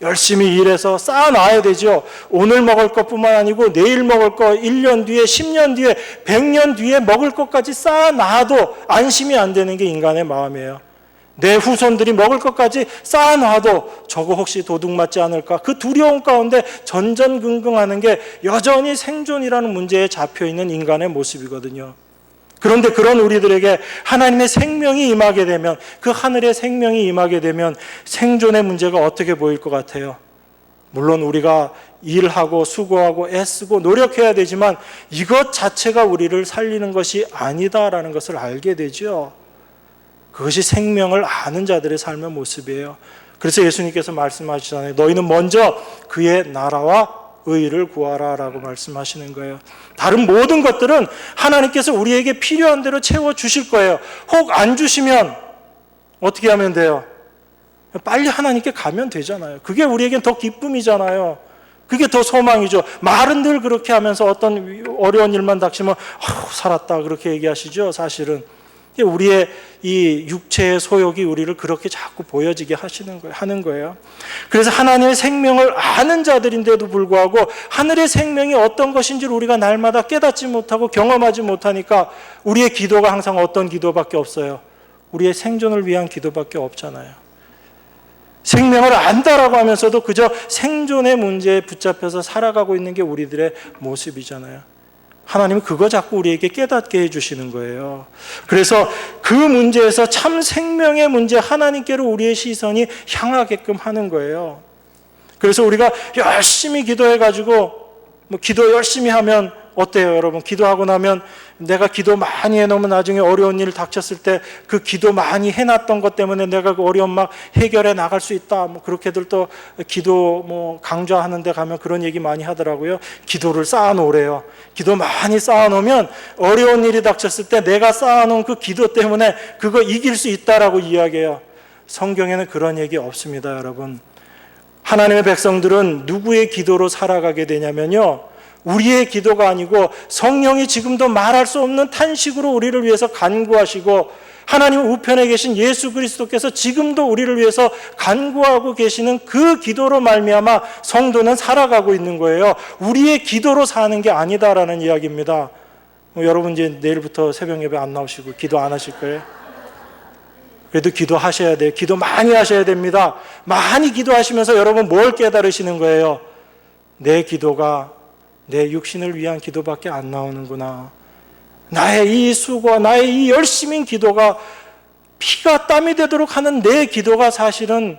열심히 일해서 쌓아놔야 되죠. 오늘 먹을 것뿐만 아니고 내일 먹을 것, 1년 뒤에, 10년 뒤에, 100년 뒤에 먹을 것까지 쌓아놔도 안심이 안 되는 게 인간의 마음이에요. 내 후손들이 먹을 것까지 쌓아놔도 저거 혹시 도둑 맞지 않을까? 그 두려움 가운데 전전긍긍하는 게 여전히 생존이라는 문제에 잡혀있는 인간의 모습이거든요. 그런데 그런 우리들에게 하나님의 생명이 임하게 되면, 그 하늘의 생명이 임하게 되면 생존의 문제가 어떻게 보일 것 같아요? 물론 우리가 일하고 수고하고 애쓰고 노력해야 되지만 이것 자체가 우리를 살리는 것이 아니다라는 것을 알게 되죠. 그것이 생명을 아는 자들의 삶의 모습이에요. 그래서 예수님께서 말씀하시잖아요. 너희는 먼저 그의 나라와 의를 구하라 라고 말씀하시는 거예요. 다른 모든 것들은 하나님께서 우리에게 필요한 대로 채워주실 거예요. 혹 안 주시면 어떻게 하면 돼요? 빨리 하나님께 가면 되잖아요. 그게 우리에겐 더 기쁨이잖아요. 그게 더 소망이죠. 말은 늘 그렇게 하면서 어떤 어려운 일만 닥치면 살았다 그렇게 얘기하시죠. 사실은 우리의 이 육체의 소욕이 우리를 그렇게 자꾸 보여지게 하는 거예요. 그래서 하나님의 생명을 아는 자들인데도 불구하고 하늘의 생명이 어떤 것인지를 우리가 날마다 깨닫지 못하고 경험하지 못하니까 우리의 기도가 항상 어떤 기도밖에 없어요? 우리의 생존을 위한 기도밖에 없잖아요. 생명을 안다라고 하면서도 그저 생존의 문제에 붙잡혀서 살아가고 있는 게 우리들의 모습이잖아요. 하나님은 그거 자꾸 우리에게 깨닫게 해주시는 거예요. 그래서 그 문제에서 참 생명의 문제, 하나님께로 우리의 시선이 향하게끔 하는 거예요. 그래서 우리가 열심히 기도해가지고 기도 열심히 하면 어때요, 여러분? 기도하고 나면 내가 기도 많이 해놓으면 나중에 어려운 일 닥쳤을 때 그 기도 많이 해놨던 것 때문에 내가 그 어려움 막 해결해 나갈 수 있다. 그렇게들 또 기도 강좌하는 데 가면 그런 얘기 많이 하더라고요. 기도를 쌓아놓으래요. 기도 많이 쌓아놓으면 어려운 일이 닥쳤을 때 내가 쌓아놓은 그 기도 때문에 그거 이길 수 있다라고 이야기해요. 성경에는 그런 얘기 없습니다, 여러분. 하나님의 백성들은 누구의 기도로 살아가게 되냐면요, 우리의 기도가 아니고 성령이 지금도 말할 수 없는 탄식으로 우리를 위해서 간구하시고, 하나님 우편에 계신 예수 그리스도께서 지금도 우리를 위해서 간구하고 계시는 그 기도로 말미암아 성도는 살아가고 있는 거예요. 우리의 기도로 사는 게 아니다라는 이야기입니다. 여러분 이제 내일부터 새벽 예배 안 나오시고 기도 안 하실 거예요? 그래도 기도하셔야 돼요. 기도 많이 하셔야 됩니다. 많이 기도하시면서 여러분 뭘 깨달으시는 거예요? 내 기도가 내 육신을 위한 기도밖에 안 나오는구나. 나의 이 수고와 나의 이 열심인 기도가 피가 땀이 되도록 하는 내 기도가 사실은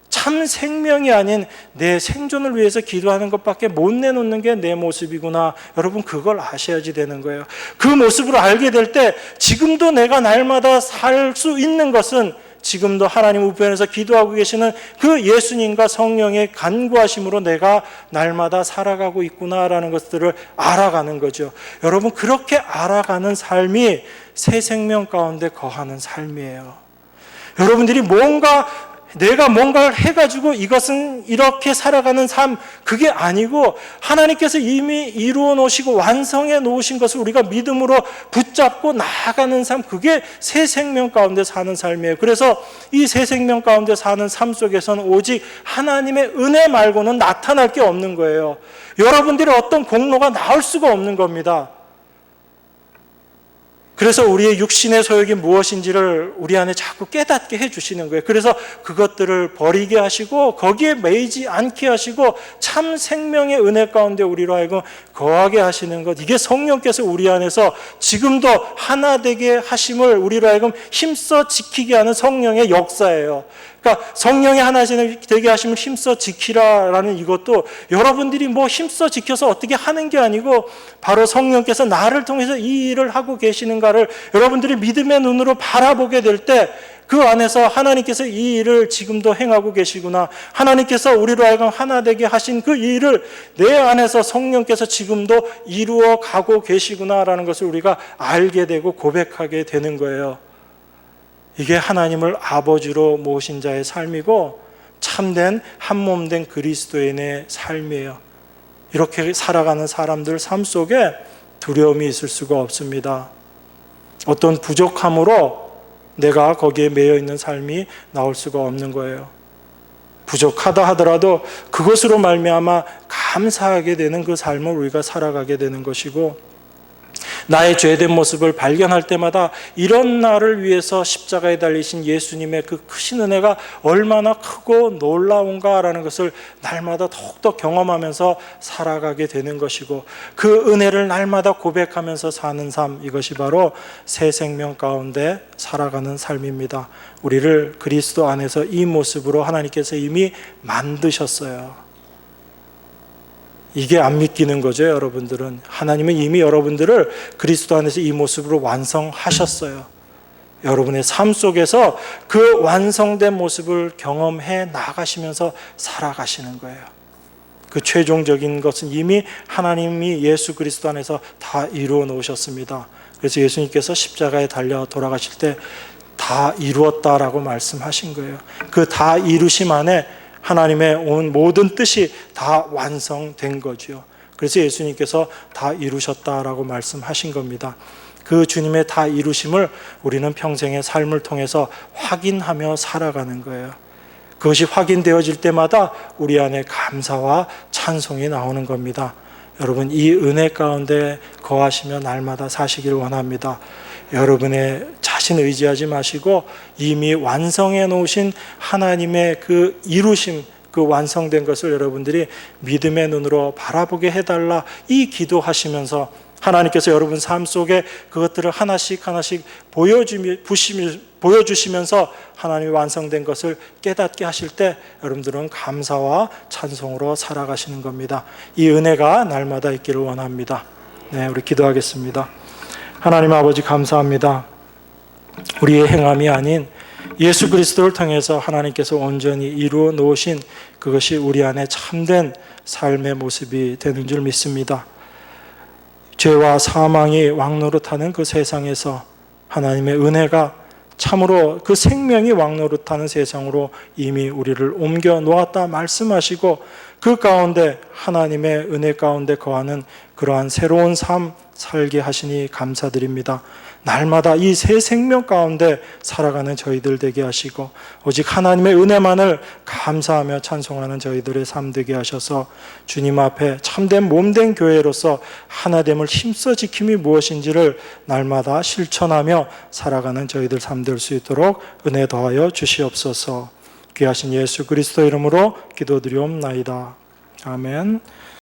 참 생명이 아닌 내 생존을 위해서 기도하는 것밖에 못 내놓는 게 내 모습이구나. 여러분 그걸 아셔야지 되는 거예요. 그 모습을 알게 될 때 지금도 내가 날마다 살 수 있는 것은 지금도 하나님 우편에서 기도하고 계시는 그 예수님과 성령의 간구하심으로 내가 날마다 살아가고 있구나라는 것들을 알아가는 거죠. 여러분 그렇게 알아가는 삶이 새 생명 가운데 거하는 삶이에요. 여러분들이 내가 뭔가를 해가지고 이것은 이렇게 살아가는 삶, 그게 아니고 하나님께서 이미 이루어 놓으시고 완성해 놓으신 것을 우리가 믿음으로 붙잡고 나아가는 삶, 그게 새 생명 가운데 사는 삶이에요. 그래서 이 새 생명 가운데 사는 삶 속에서는 오직 하나님의 은혜 말고는 나타날 게 없는 거예요. 여러분들의 어떤 공로가 나올 수가 없는 겁니다. 그래서 우리의 육신의 소욕이 무엇인지를 우리 안에 자꾸 깨닫게 해주시는 거예요. 그래서 그것들을 버리게 하시고 거기에 매이지 않게 하시고 참 생명의 은혜 가운데 우리로 하여금 거하게 하시는 것, 이게 성령께서 우리 안에서 지금도 하나 되게 하심을 우리로 하여금 힘써 지키게 하는 성령의 역사예요. 그러니까 성령이 하나 되게 하심을 힘써 지키라라는 이것도 여러분들이 힘써 지켜서 어떻게 하는 게 아니고 바로 성령께서 나를 통해서 이 일을 하고 계시는가를 여러분들이 믿음의 눈으로 바라보게 될 때 그 안에서 하나님께서 이 일을 지금도 행하고 계시구나, 하나님께서 우리로 하여금 하나 되게 하신 그 일을 내 안에서 성령께서 지금도 이루어 가고 계시구나라는 것을 우리가 알게 되고 고백하게 되는 거예요. 이게 하나님을 아버지로 모신 자의 삶이고 참된 한몸된 그리스도인의 삶이에요. 이렇게 살아가는 사람들 삶 속에 두려움이 있을 수가 없습니다. 어떤 부족함으로 내가 거기에 매여 있는 삶이 나올 수가 없는 거예요. 부족하다 하더라도 그것으로 말미암아 감사하게 되는 그 삶을 우리가 살아가게 되는 것이고, 나의 죄된 모습을 발견할 때마다 이런 나를 위해서 십자가에 달리신 예수님의 그 크신 은혜가 얼마나 크고 놀라운가라는 것을 날마다 더욱더 경험하면서 살아가게 되는 것이고, 그 은혜를 날마다 고백하면서 사는 삶, 이것이 바로 새 생명 가운데 살아가는 삶입니다. 우리를 그리스도 안에서 이 모습으로 하나님께서 이미 만드셨어요. 이게 안 믿기는 거죠, 여러분들은. 하나님은 이미 여러분들을 그리스도 안에서 이 모습으로 완성하셨어요. 여러분의 삶 속에서 그 완성된 모습을 경험해 나가시면서 살아가시는 거예요. 그 최종적인 것은 이미 하나님이 예수 그리스도 안에서 다 이루어 놓으셨습니다. 그래서 예수님께서 십자가에 달려 돌아가실 때 다 이루었다라고 말씀하신 거예요. 그 다 이루심 안에 하나님의 온 모든 뜻이 다 완성된 거죠. 그래서 예수님께서 다 이루셨다라고 말씀하신 겁니다. 그 주님의 다 이루심을 우리는 평생의 삶을 통해서 확인하며 살아가는 거예요. 그것이 확인되어질 때마다 우리 안에 감사와 찬송이 나오는 겁니다. 여러분, 이 은혜 가운데 거하시며 날마다 사시길 원합니다. 여러분의 자신 의지하지 마시고 이미 완성해 놓으신 하나님의 그 이루심, 그 완성된 것을 여러분들이 믿음의 눈으로 바라보게 해달라, 이 기도하시면서 하나님께서 여러분 삶 속에 그것들을 하나씩 보여주시면서 하나님이 완성된 것을 깨닫게 하실 때 여러분들은 감사와 찬송으로 살아가시는 겁니다. 이 은혜가 날마다 있기를 원합니다. 네, 우리 기도하겠습니다. 하나님 아버지, 감사합니다. 우리의 행함이 아닌 예수 그리스도를 통해서 하나님께서 온전히 이루어 놓으신 그것이 우리 안에 참된 삶의 모습이 되는 줄 믿습니다. 죄와 사망이 왕노릇하는 그 세상에서 하나님의 은혜가 참으로 그 생명이 왕노릇하는 세상으로 이미 우리를 옮겨 놓았다 말씀하시고 그 가운데 하나님의 은혜 가운데 거하는 그러한 새로운 삶 살게 하시니 감사드립니다. 날마다 이 새 생명 가운데 살아가는 저희들 되게 하시고 오직 하나님의 은혜만을 감사하며 찬송하는 저희들의 삶 되게 하셔서 주님 앞에 참된 몸된 교회로서 하나됨을 힘써 지킴이 무엇인지를 날마다 실천하며 살아가는 저희들 삶 될 수 있도록 은혜 더하여 주시옵소서. 귀하신 예수 그리스도 이름으로 기도드리옵나이다. 아멘.